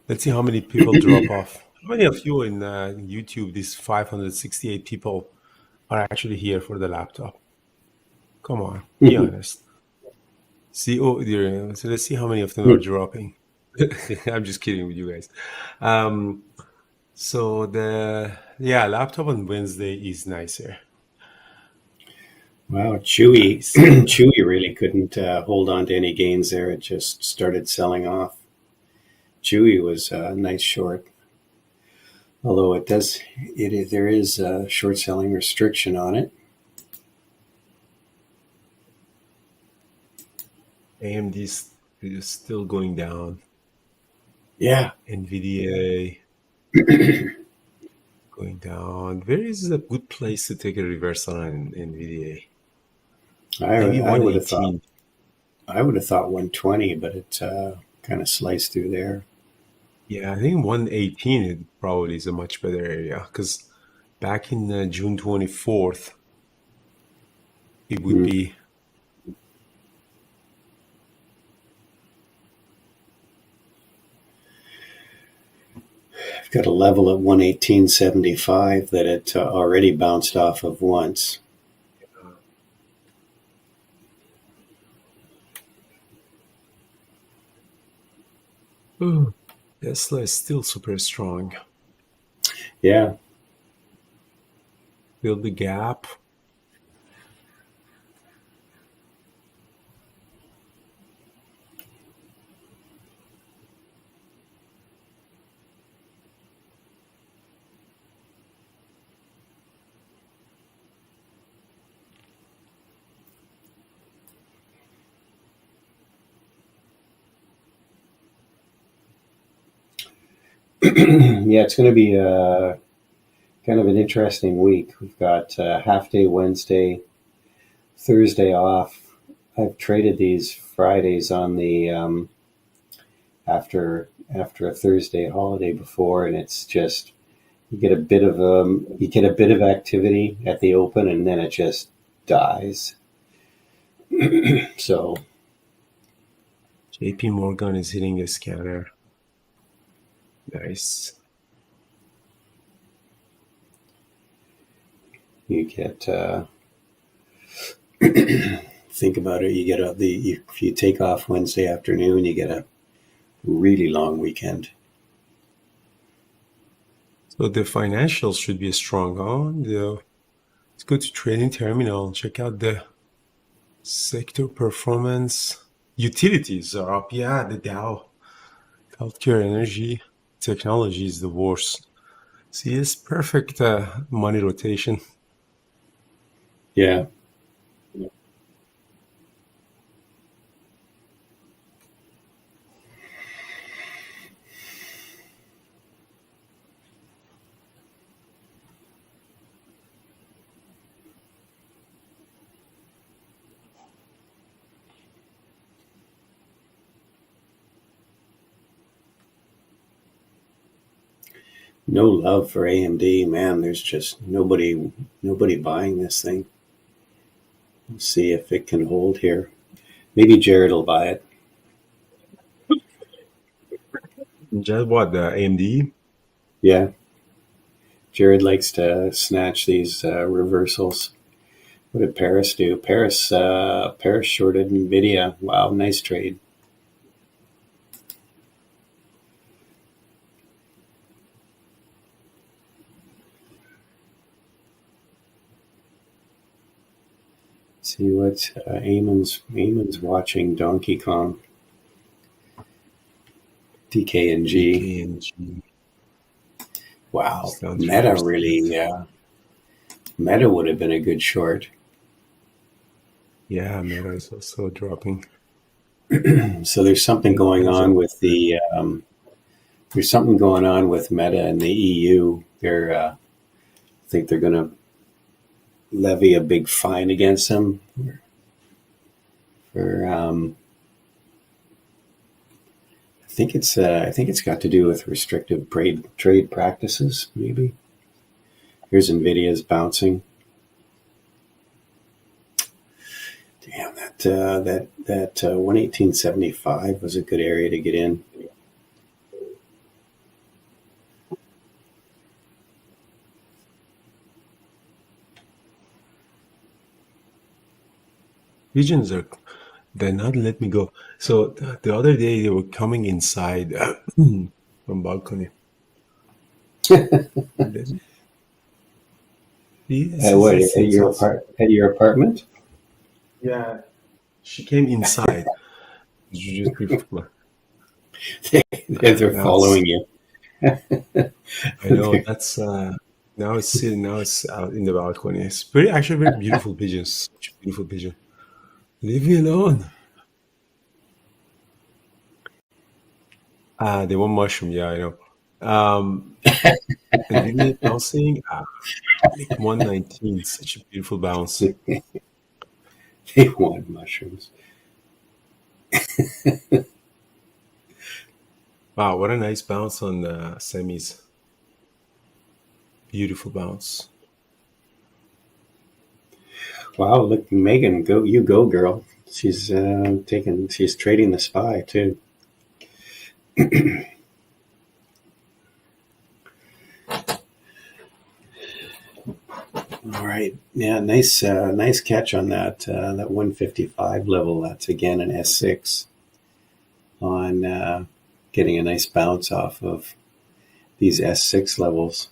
Let's see how many people drop off. How many of you in YouTube, these 568 people, are actually here for the laptop? Come on, be honest. See, so let's see how many of them are dropping. I'm just kidding with you guys. So laptop on Wednesday is nicer. Wow, Chewy really couldn't hold on to any gains there. It just started selling off. Chewy was a nice short, although there is a short selling restriction on it. AMD is still going down. Yeah. NVIDIA going down. Where is a good place to take a reversal on NVIDIA? I would have thought 120, but it kind of sliced through there. Yeah, I think 118 it probably is a much better area, because back in June 24th, it would be. I've got a level at 118.75 that it already bounced off of once. Tesla is still super strong. Yeah. Build the gap. Yeah, it's going to be kind of an interesting week. We've got half day Wednesday, Thursday off. I've traded these Fridays on the after a Thursday holiday before, and it's just you get a bit of activity at the open, and then it just dies. So JP Morgan is hitting a scanner. Nice. You get think about it. You get if you take off Wednesday afternoon, you get a really long weekend. So the financials should be strong on. Let's go to trading terminal. Check out the sector performance. Utilities are up. Yeah, the Dow. Healthcare, energy, technology is the worst. See, it's perfect money rotation. Yeah. no love for AMD, man. There's just nobody buying this thing. We'll see if it can hold here. Maybe Jared will buy it. Just what, the AMD? Yeah. Jared likes to snatch these reversals. What did Paris do? Paris shorted NVIDIA. Wow, nice trade. See what Eamon's watching Donkey Kong. DKNG. Wow, Meta really, Meta would have been a good short. Yeah, Meta is also dropping. So there's something going on with the there's something going on with Meta and the EU. I think they're going to levy a big fine against them for I think it's got to do with restrictive trade practices. Maybe. Here's NVIDIA's bouncing. Damn, that 118.75 was a good area to get in. Pigeons they're not let me go. So the other day they were coming inside from balcony. What, at your apartment? Yeah, she came inside. They're following you. I know that's now it's out in the balcony. It's actually very beautiful pigeons. Such a beautiful pigeon. Leave me alone. They want mushroom. Yeah, I know. And bouncing, like 119, such a beautiful bounce. They want mushrooms. Wow, what a nice bounce on the semis. Beautiful bounce. Wow, look, Megan, go, girl. She's trading the SPY too. All right, yeah, nice catch on that 155 level. That's again an S6 on getting a nice bounce off of these S6 levels.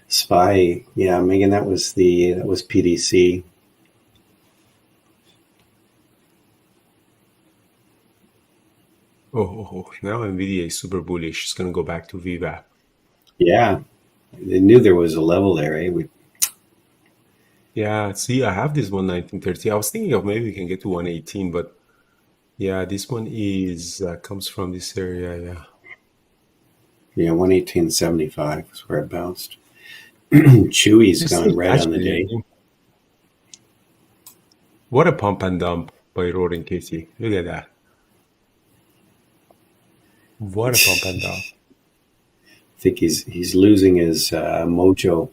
SPY, yeah, Megan, that was PDC. Oh, now NVIDIA is super bullish. It's going to go back to VWAP. Yeah, they knew there was a level there, eh? Yeah, see, I have this 119.30. I was thinking of maybe we can get to 118, but yeah, this one comes from this area, yeah. Yeah, 118.75 is where it bounced. Chewy's gone red on the day. What a pump and dump by Roaring Casey. Look at that. What a pump and dump. I think he's losing his mojo.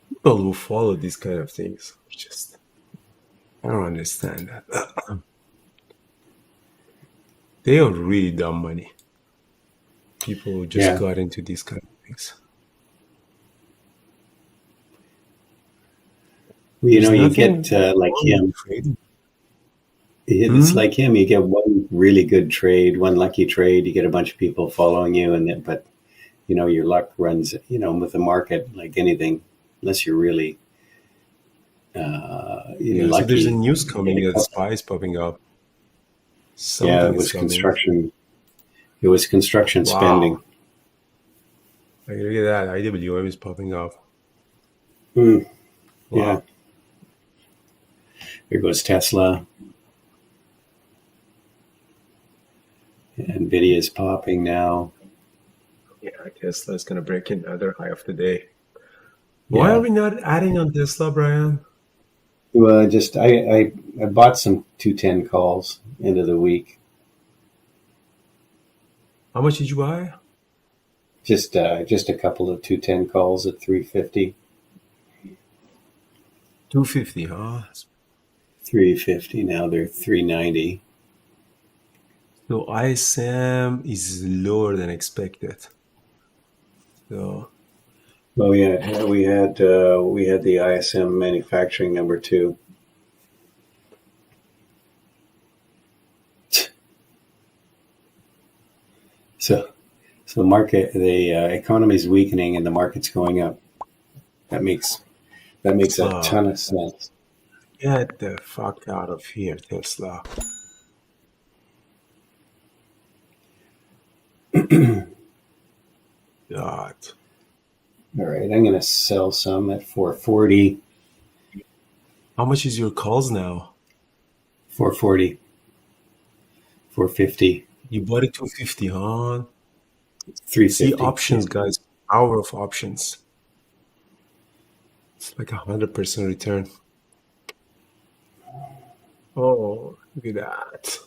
People who follow these kind of things, I don't understand that. They are really dumb money. People who just got into these kind of things. Well, you get like him. It's like him. You get one really good trade, one lucky trade. You get a bunch of people following you, but your luck runs. With the market, like anything, unless you're really lucky. So there's a news coming that SPY is popping up. It was construction. It was construction spending. Like, look at that. IWM is popping up. Wow. Yeah. Here goes Tesla. NVIDIA is popping now. Yeah, Tesla is going to break another high of the day. Why are we not adding on Tesla, Brian? Well, I bought some 210 calls into the week. How much did you buy? Just a couple of 210 calls at 350. 250, huh? 350 now. They're 390. So ISM is lower than expected. So. Well, yeah, we had the ISM manufacturing number 2. So the economy is weakening and the market's going up. That makes a ton of sense. Get the fuck out of here, Tesla. God. All right, I'm going to sell some at 440. How much is your calls now? 440. 450. You bought it 250, huh? 350. See options, guys. Power of options. It's like 100% return. Oh, look at that.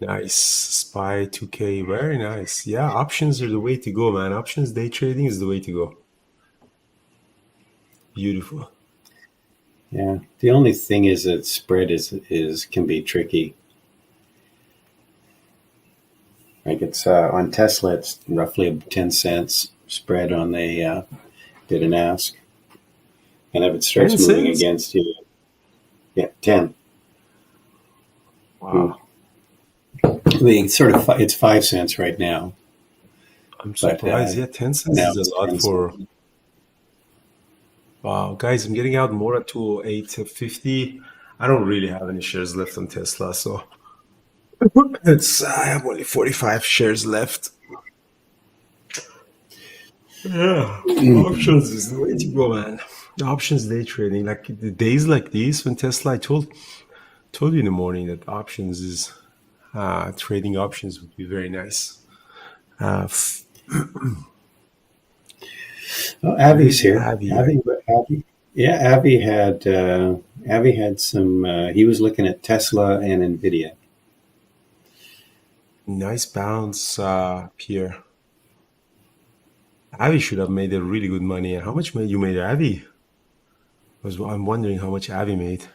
Nice. SPY 2K. Very nice. Yeah, options are the way to go, man. Options day trading is the way to go. Beautiful. Yeah. The only thing is that spread can be tricky. Like it's on Tesla, it's roughly 10 cents spread on the bid and ask. And if it starts moving against you, 10. Wow. I mean, it's 5 cents right now. I'm surprised. 10 cents is a lot for. Wow, guys, I'm getting out more at 208.50. I don't really have any shares left on Tesla, so I have only 45 shares left. Yeah, options is the way to go, man. The options day trading, like the days like these when Tesla, I told you in the morning that options is trading options would be very nice. Avi's here. Avi had some. He was looking at Tesla and Nvidia. Nice bounce, Pierre. Avi should have made a really good money. And how much you made, Avi? I'm wondering how much Avi made.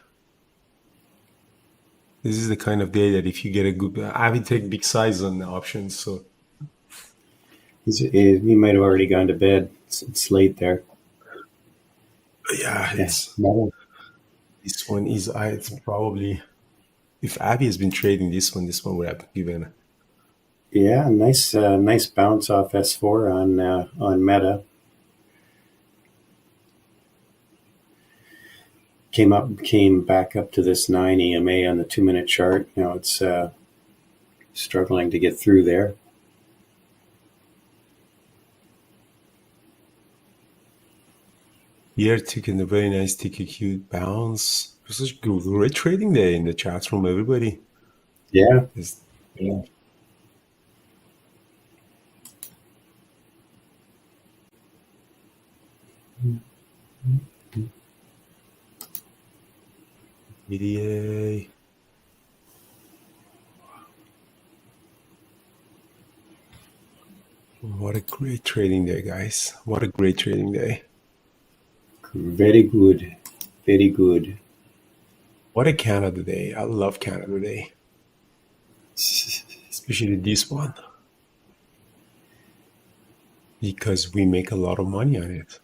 This is the kind of day that if you get a good Avi take big size on the options, so he might have already gone to bed. It's late there. Yeah, this one is. It's probably if Avi has been trading this one would have given. Yeah, nice bounce off S4 on Meta. Came back up to this 9 EMA on the 2-minute chart. It's struggling to get through there. Here taking a very nice TQQ bounce. It was such a great trading day in the chat room, everybody. Yeah. EDA. What a great trading day, guys. What a great trading day. Very good. Very good. What a Canada Day. I love Canada Day. Especially this one. Because we make a lot of money on it.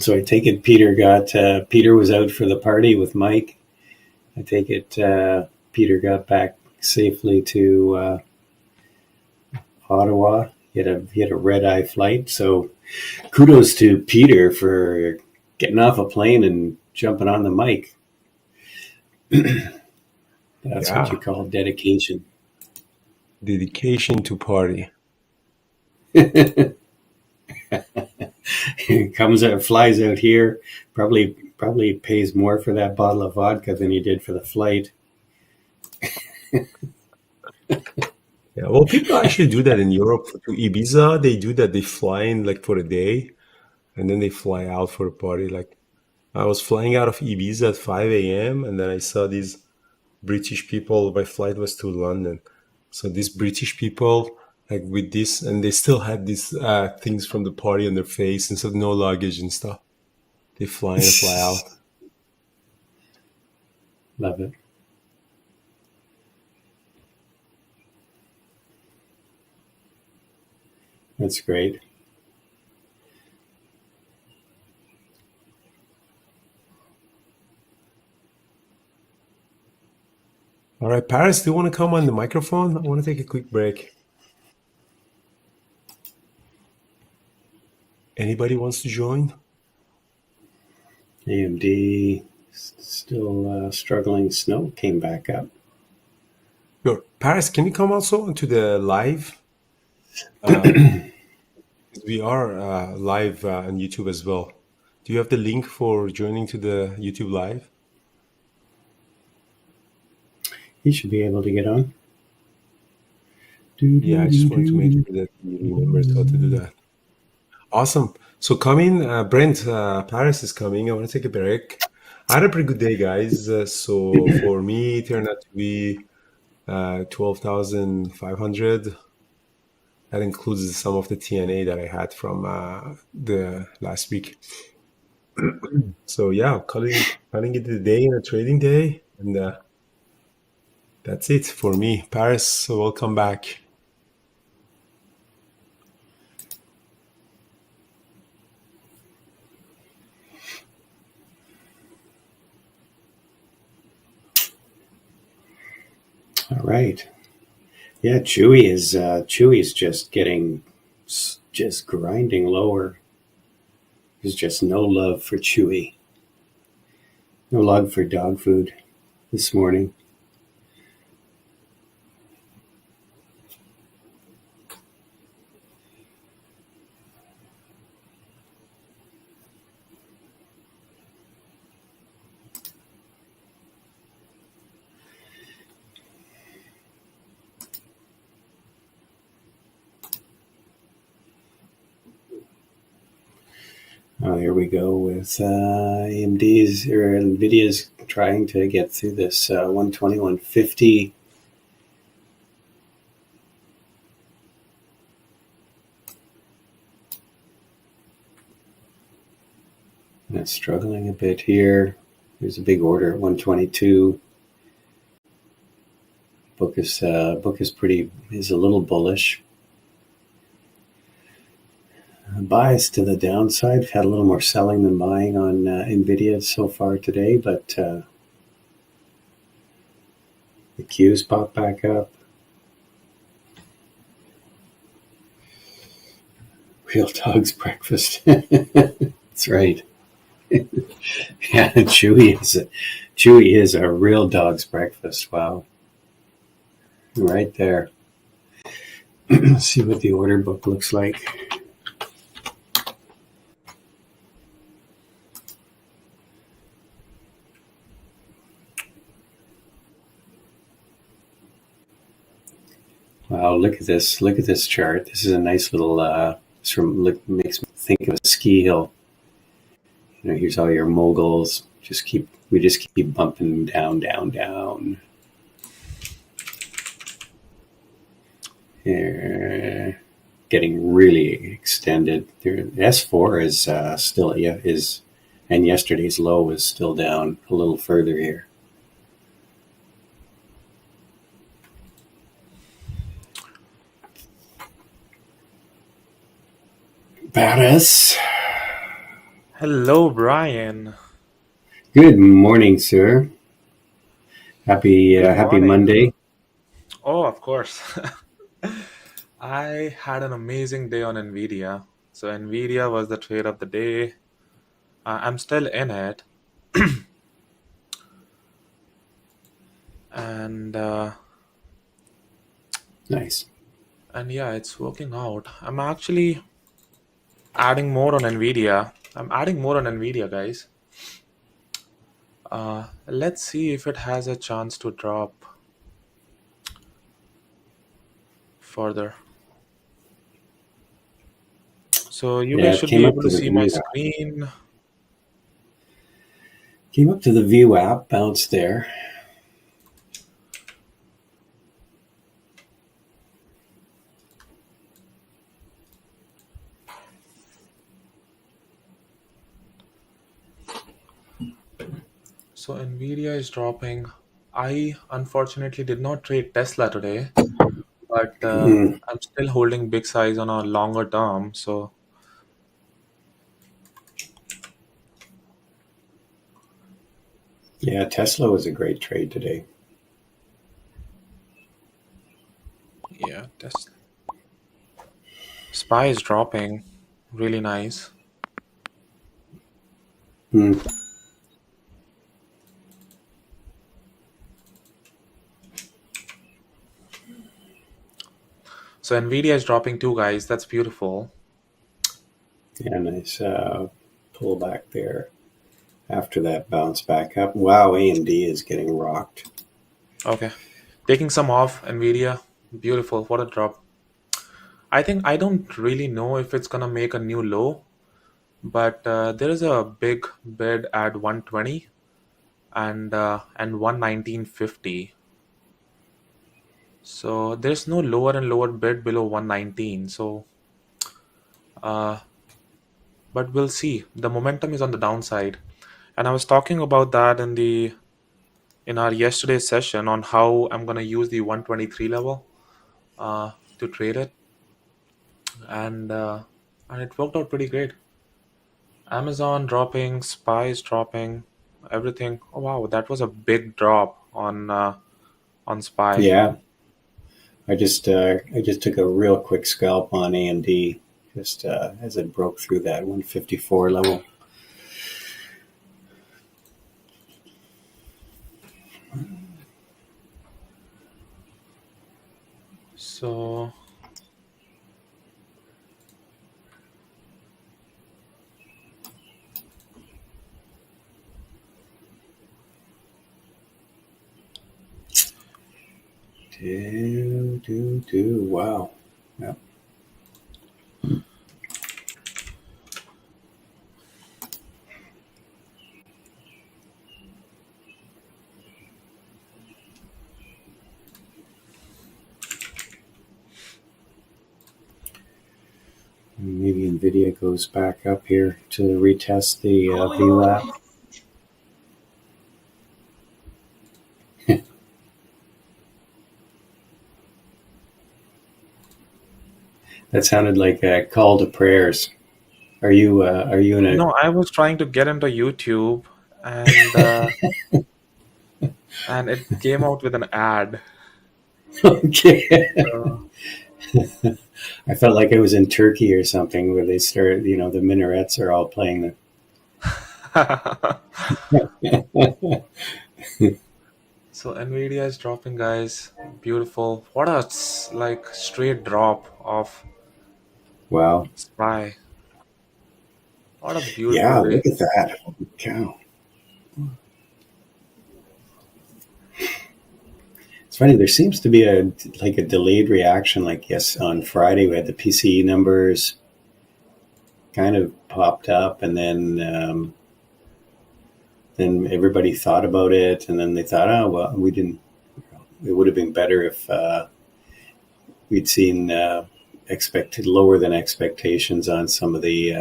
So I take it Peter was out for the party with Mike. I take it Peter got back safely to Ottawa. He had a red-eye flight, so kudos to Peter for getting off a plane and jumping on the mic. That's what you call dedication. Dedication to party. Flies out here, probably probably pays more for that bottle of vodka than he did for the flight. Yeah, well, people actually do that in Europe to Ibiza. They do that. They fly in like for a day, and then they fly out for a party. Like I was flying out of Ibiza at 5 a.m. and then I saw these British people. My flight was to London, so these British people like with this, and they still had these things from the party on their face and so no luggage and stuff. They fly in and fly out. Love it. That's great. All right, Paris, do you want to come on the microphone? I want to take a quick break. Anybody wants to join? AMD still struggling. Snow came back up. Sure. Paris, can you come also onto the live? We are live on YouTube as well. Do you have the link for joining to the YouTube live? He should be able to get on. Yeah, I just wanted to make sure that he remembers how to do that. Awesome. So coming, Brent, Paris is coming. I want to take a break. I had a pretty good day, guys. So for me, it turned out to be 12,500. That includes some of the TNA that I had from the last week. So yeah, calling it the day and a trading day, and that's it for me. Paris, so welcome back. All right. Yeah, Chewy's just grinding lower. There's just no love for Chewy. No love for dog food this morning. Oh, here we go with AMD's or NVIDIA's trying to get through this 120, 150. And it's struggling a bit here. There's a big order at 122. Book is a little bullish. Bias to the downside. Had a little more selling than buying on NVIDIA so far today, but the Qs pop back up. Real dog's breakfast. That's right. Yeah, Chewy is a real dog's breakfast. Wow. Right there. Let's see what the order book looks like. Wow, look at this. Look at this chart. This is a nice little makes me think of a ski hill. You know, here's all your moguls. We just keep bumping down, down, down. Here, getting really extended. S4 is still and yesterday's low is still down a little further here. Paris. Hello, Brian. Good morning, sir. Happy Monday. Oh, of course. I had an amazing day on NVIDIA. So NVIDIA was the trade of the day. I'm still in it. And nice. And yeah, it's working out. I'm actually adding more on NVIDIA. I'm adding more on NVIDIA, guys. Let's see if it has a chance to drop further. So you Yeah, guys it should be came up able to to the see my view. screen. Came up to the view app, bounced there. So Nvidia is dropping. I unfortunately did not trade Tesla today, but Mm. I'm still holding big size on a longer term. So Yeah, Tesla was a great trade today. yeah, Tesla. SPY is dropping. Really nice. Mm. So Nvidia is dropping too, guys. That's beautiful. Yeah, nice pullback there. After that bounce back up. Wow, AMD is getting rocked. Okay. Taking some off Nvidia. Beautiful. What a drop. I think I don't really know if it's gonna make a new low, but there is a big bid at 120 and 119.50. So there's no lower and lower bid below 119. So uh, but we'll see. The momentum is on the downside. And I was talking about that in our yesterday's session on how I'm gonna use the 123 level to trade it, and it worked out pretty great. Amazon dropping, Spies dropping, everything. Oh wow, that was a big drop on Spy. Yeah, I just took a real quick scalp on AMD just as it broke through that 154 level. So Wow. Yeah. Maybe NVIDIA goes back up here to retest the VWAP. That sounded like a call to prayers. Are you in a? no, I was trying to get into YouTube and and it came out with an ad. Okay. So, I felt like I was in Turkey or something where they start, the minarets are all playing the. so Nvidia is dropping, guys. Beautiful. What a like straight drop of Wow. Spy. What a Yeah, beautiful day. look at that. Holy cow. It's funny, there seems to be a delayed reaction. Like, yes, on Friday we had the PCE numbers kind of popped up, and then everybody thought about it, and then they thought, oh well, we didn't. It would have been better if we'd seen expected lower than expectations on some of the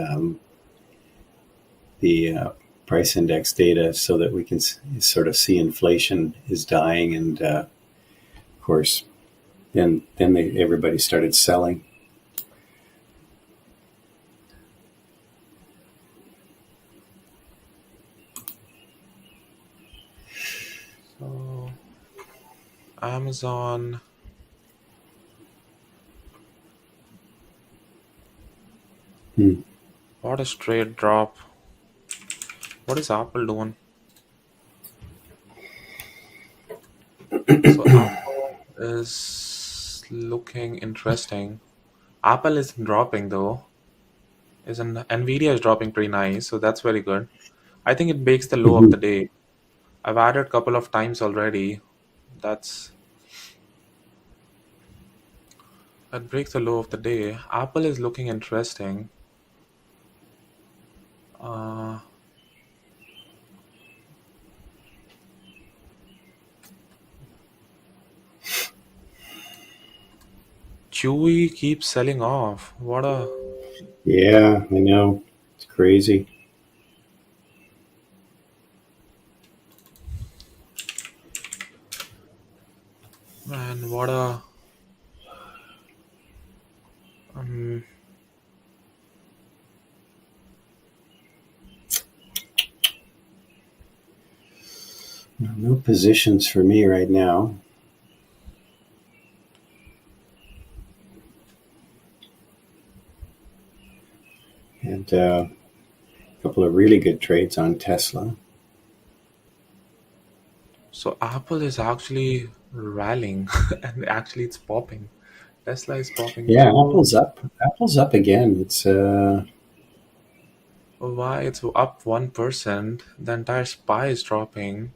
price index data, so that we can sort of see inflation is dying, and of course, then everybody started selling. So Amazon. What a straight drop. What is Apple doing? So Apple is looking interesting. Apple isn't dropping though. Nvidia is dropping pretty nice, so that's very good. I think it breaks the low of the day. I've added a couple of times already. That breaks the low of the day. Apple is looking interesting. Uh, Chewy keeps selling off. Yeah, I know. It's crazy. Man, what a um, No positions for me right now. And a couple of really good trades on Tesla. So Apple is actually rallying, and actually it's popping. Tesla is popping Yeah, too. Apple's up. Apple's up again. It's Why it's up 1%? The entire SPY is dropping.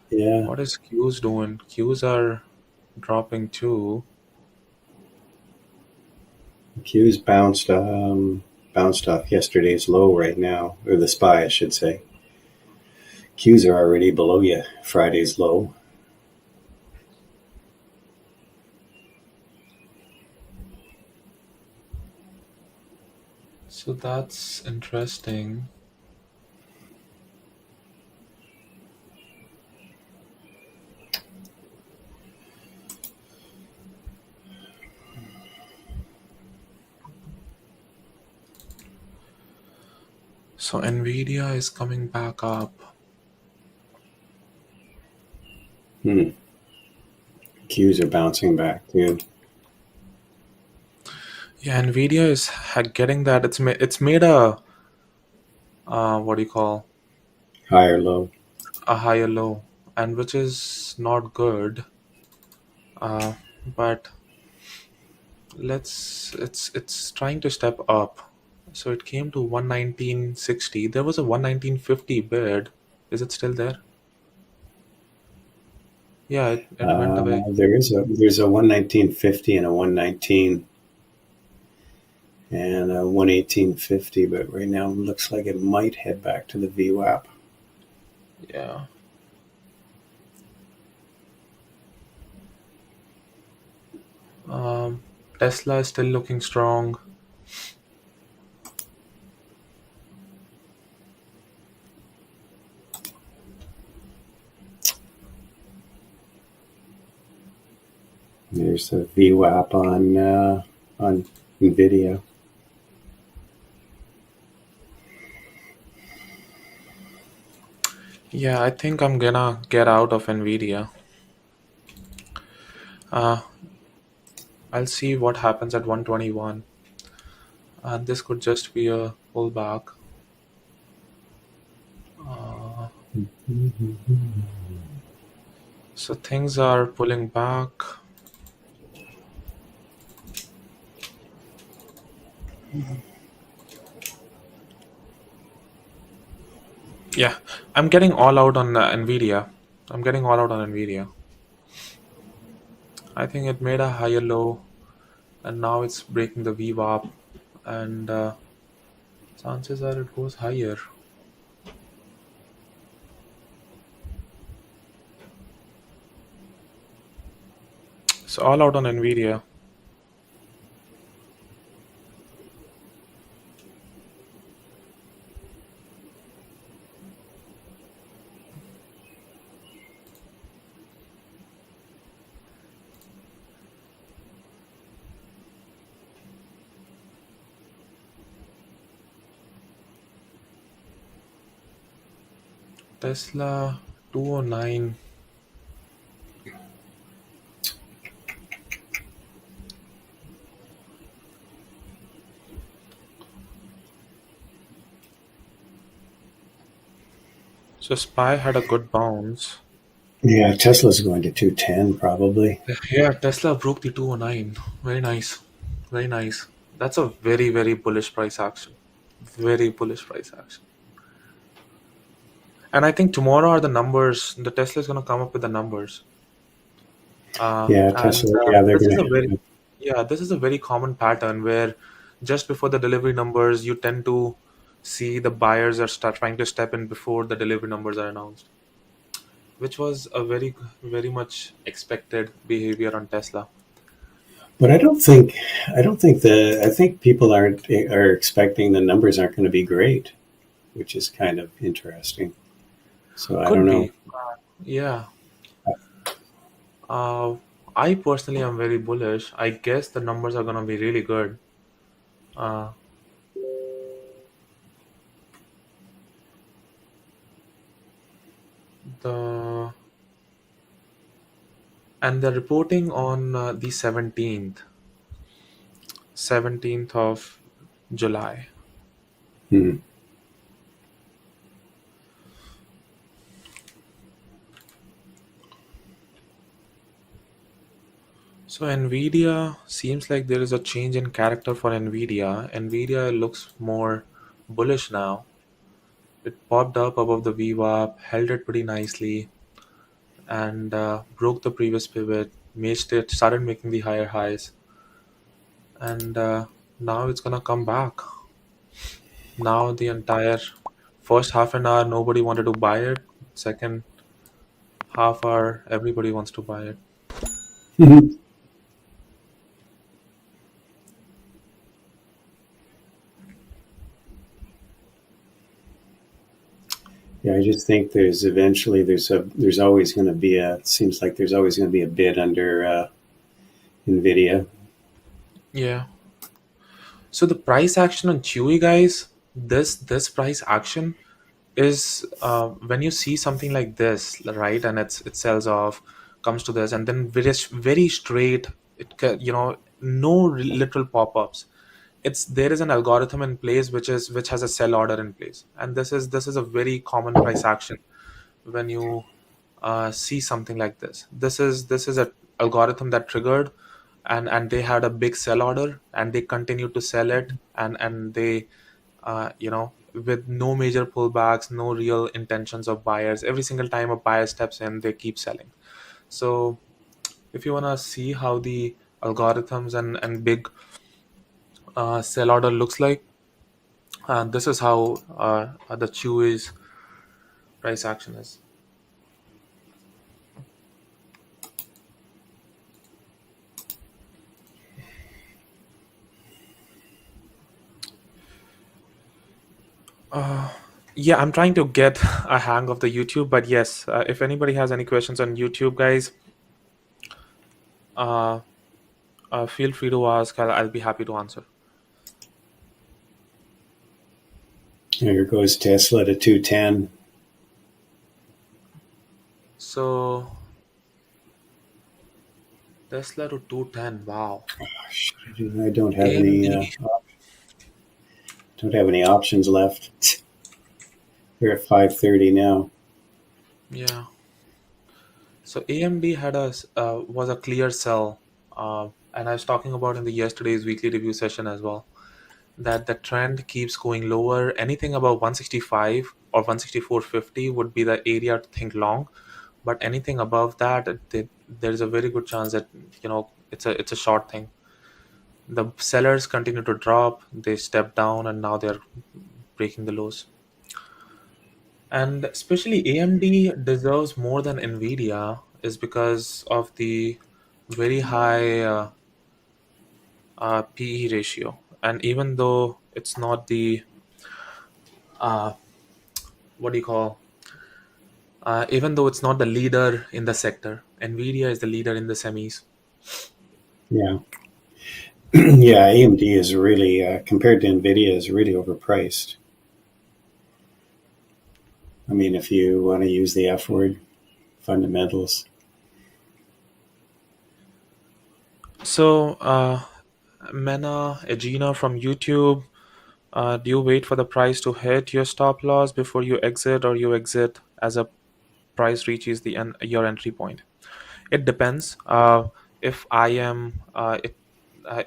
yeah. What is Qs doing? Qs are dropping too. Q's bounced off yesterday's low right now, or the SPY, I should say. Q's are already below Friday's low. So that's interesting. So Nvidia is coming back up. Q's are bouncing back too. Yeah, Nvidia is getting that. It's made a what do you call, Higher low. a higher low, and which is not good. But it's trying to step up. So it came to 119.60. There was a 119.50 bid. Is it still there? Yeah, it went away. There's a 119.50 and a 119 and a 118.50, but right now it looks like it might head back to the VWAP. Yeah. Tesla is still looking strong. There's a VWAP on NVIDIA. Yeah, I think I'm gonna get out of Nvidia. I'll see what happens at 121. This could just be a pullback. So things are pulling back. Yeah, I'm getting all out on Nvidia. I think it made a higher low, and now it's breaking the VWAP, and chances are it goes higher. So all out on Nvidia. Tesla 209. So SPY had a good bounce. Yeah, Tesla's going to 210 probably. Yeah, Tesla broke the 209. Very nice. Very nice. That's a very, very bullish price action. Very bullish price action. And I think tomorrow are the numbers. The Tesla is going to come up with the numbers. Yeah, And Tesla. Yeah, they're this is going a to very have to. this is a very common pattern where just before the delivery numbers, you tend to see the buyers are start trying to step in before the delivery numbers are announced, which was a very much expected behavior on Tesla. But I think people are expecting the numbers aren't going to be great, which is kind of interesting. So I don't Could know. be, yeah. I personally am very bullish. I guess the numbers are gonna be really good. Uh, the and they're reporting on the 17th of July. Hmm. So Nvidia seems like there is a change in character for Nvidia. Nvidia looks more bullish now. It popped up above the VWAP, held it pretty nicely, and broke the previous pivot, started making the higher highs, and now it's gonna come back. Now the entire first half an hour nobody wanted to buy it. Second half hour everybody wants to buy it. Yeah, I just think there's always going to be it seems like there's always going to be a bid under Nvidia. Yeah. So the price action on Chewy, guys, this price action is when you see something like this, right, and it sells off, comes to this, and then very straight. No literal pop-ups. There is an algorithm in place which has a sell order in place, and this is a very common price action when you see something like this. This is a algorithm that triggered, and they had a big sell order, and they continued to sell it, and they with no major pullbacks, no real intentions of buyers. Every single time a buyer steps in, they keep selling. So if you want to see how the algorithms and big sell order looks like, this is how the Chewy's price action is. Yeah, I'm trying to get a hang of the YouTube, but yes, if anybody has any questions on YouTube, guys, uh, feel free to ask. I'll be happy to answer. Here goes Tesla to 210. So Tesla to 210. Wow. I don't have any options left. We're at 530 now. Yeah. So AMD was a clear sell, and I was talking about in the yesterday's weekly review session as well, that the trend keeps going lower. Anything above 165 or 164.50 would be the area to think long, but anything above that, there's a very good chance that it's a short thing. The sellers continue to drop, they step down, and now they're breaking the lows. And especially AMD deserves more than Nvidia is because of the very high PE ratio. And even though it's not the what do you call even though it's not the leader in the sector, Nvidia is the leader in the semis. Yeah. Yeah, AMD is really, compared to NVIDIA, is really overpriced. I mean, if you want to use the F word, fundamentals. So, Mena Egina from YouTube, do you wait for the price to hit your stop loss before you exit, or you exit as a price reaches your entry point? It depends. If I am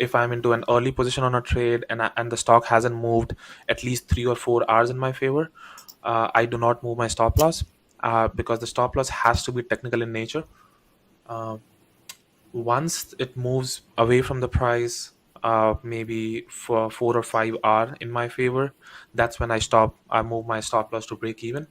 if I'm into an early position on a trade, and the stock hasn't moved at least 3 or 4 hours in my favor, I do not move my stop loss because the stop loss has to be technical in nature. Uh, Once it moves away from the price, maybe for 4 or 5 hour in my favor, that's when I move my stop loss to break even.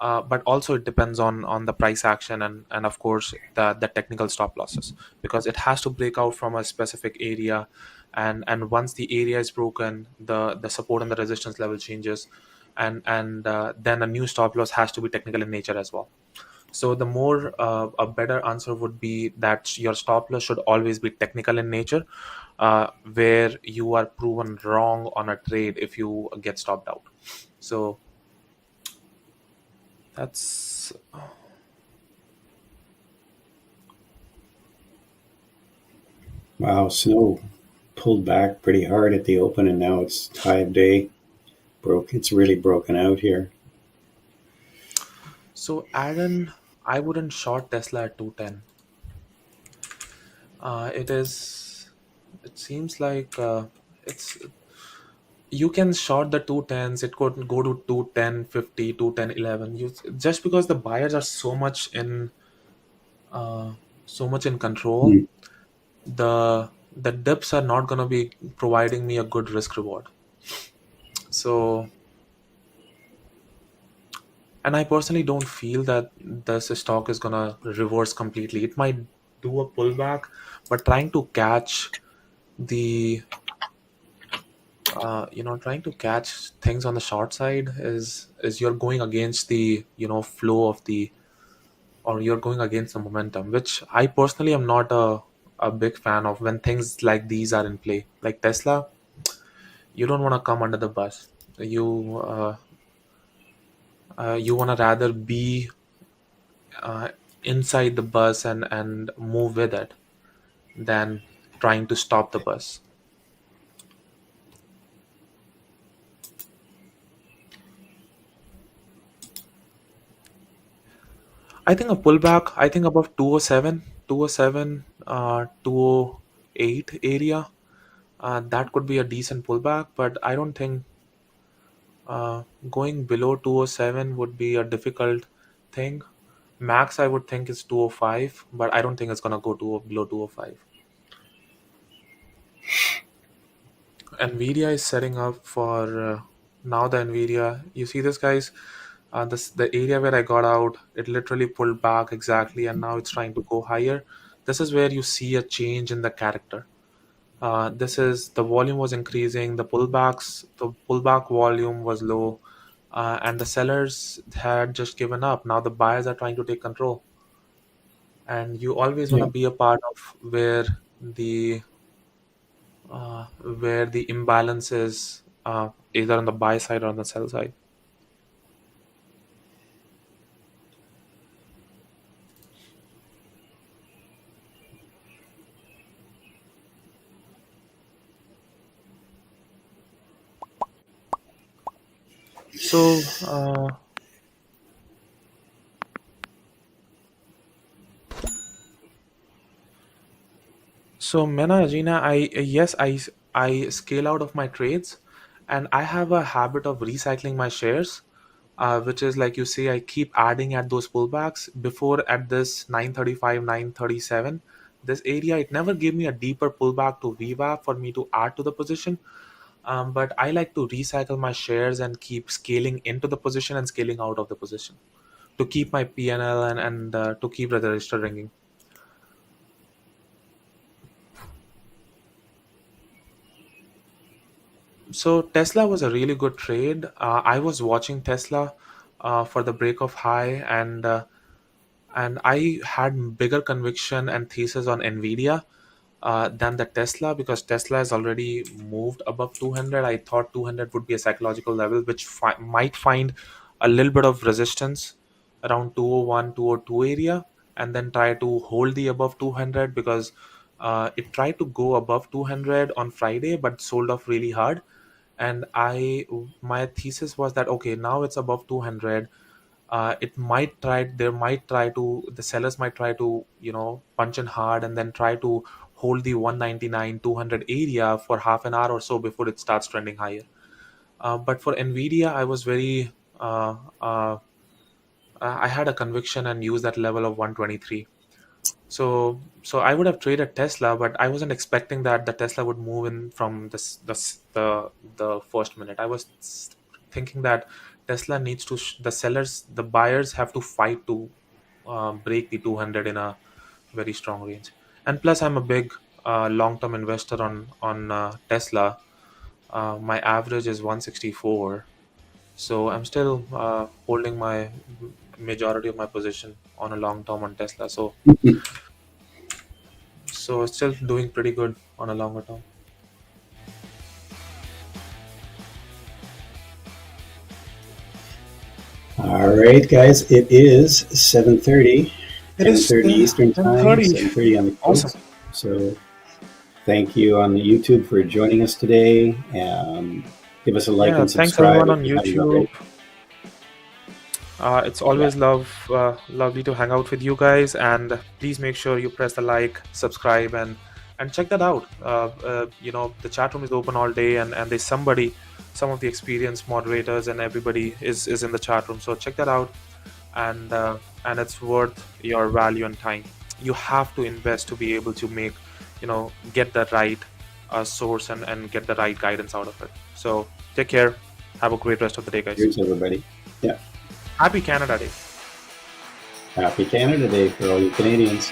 But also it depends on the price action, and of course the technical stop losses, because it has to break out from a specific area, and once the area is broken, the support and the resistance level changes, and then a new stop loss has to be technical in nature as well. So the more a better answer would be that your stop loss should always be technical in nature, where you are proven wrong on a trade if you get stopped out. So that's Wow, snow pulled back pretty hard at the open, and now it's high of day. It's really broken out here. so Aaron, I wouldn't short Tesla at 210. It seems like it's you can short the 210s. It could go to 210 50, 210 11. You just because the buyers are uh, so much in control, Hmm. the dips are not going to be providing me a good risk reward. So, and I personally don't feel that this stock is going to reverse completely. It might do a pullback, but trying to catch the trying to catch things on the short side is you're going against the flow of the, or you're going against the momentum, which I personally am not a big fan of when things like these are in play. Like Tesla, you don't want to come under the bus. You want to rather be uh, inside the bus and move with it than trying to stop the bus. I think a pullback, I think above 207, 207, 208 area, that could be a decent pullback, but I don't think going below 207 would be a difficult thing. Max, I would think is 205, but I don't think it's gonna go to below 205. Nvidia is setting up for now. The Nvidia, you see this, guys. The area where I got out, it literally pulled back exactly, and now it's trying to go higher. This is where you see a change in the character. This is the volume was increasing, the pullback volume was low, and the sellers had just given up. Now the buyers are trying to take control, and you always want to Yeah. be a part of where the imbalance is, either on the buy side or on the sell side. So, Mena Gina, I scale out of my trades, and I have a habit of recycling my shares, which is like you say, I keep adding at those pullbacks. Before at this 935, 937, this area, it never gave me a deeper pullback to VWAP for me to add to the position. But I like to recycle my shares and keep scaling into the position and scaling out of the position to keep my PNL and to keep the register ringing. So Tesla was a really good trade. I was watching Tesla for the break of high, and I had bigger conviction and thesis on Nvidia than the Tesla, because Tesla has already moved above 200. I thought 200 would be a psychological level, which might find a little bit of resistance around 201, 202 area, and then try to hold the above 200, because it tried to go above 200 on Friday but sold off really hard. And my thesis was that okay, now it's above 200. It might try there might try to the sellers might try to punch in hard and then try to hold the 199 200 area for half an hour or so before it starts trending higher. But for Nvidia, I was very I had a conviction and used that level of 123. So I would have traded Tesla, but I wasn't expecting that the Tesla would move in from the first minute. I was thinking that Tesla needs to the buyers have to fight to break the 200 in a very strong range. And plus, I'm a big long-term investor on Tesla. My average is 164, so I'm still holding my majority of my position on a long term on Tesla. So it's still doing pretty good on a longer term. All right, guys, it is 7:30. 10:30 Eastern time, 7:30 on the coast. Awesome. So thank you on the YouTube for joining us today. Give us a like and subscribe. Thanks everyone on YouTube. It's always lovely to hang out with you guys, and please make sure you press the like, subscribe, and check that out. The chat room is open all day, and there's some of the experienced moderators and everybody is in the chat room. So check that out, and it's worth your value and time. You have to invest to be able to make, get the right source and get the right guidance out of it. So take care. Have a great rest of the day, guys. Cheers, everybody. Yeah. Happy Canada Day. Happy Canada Day for all you Canadians.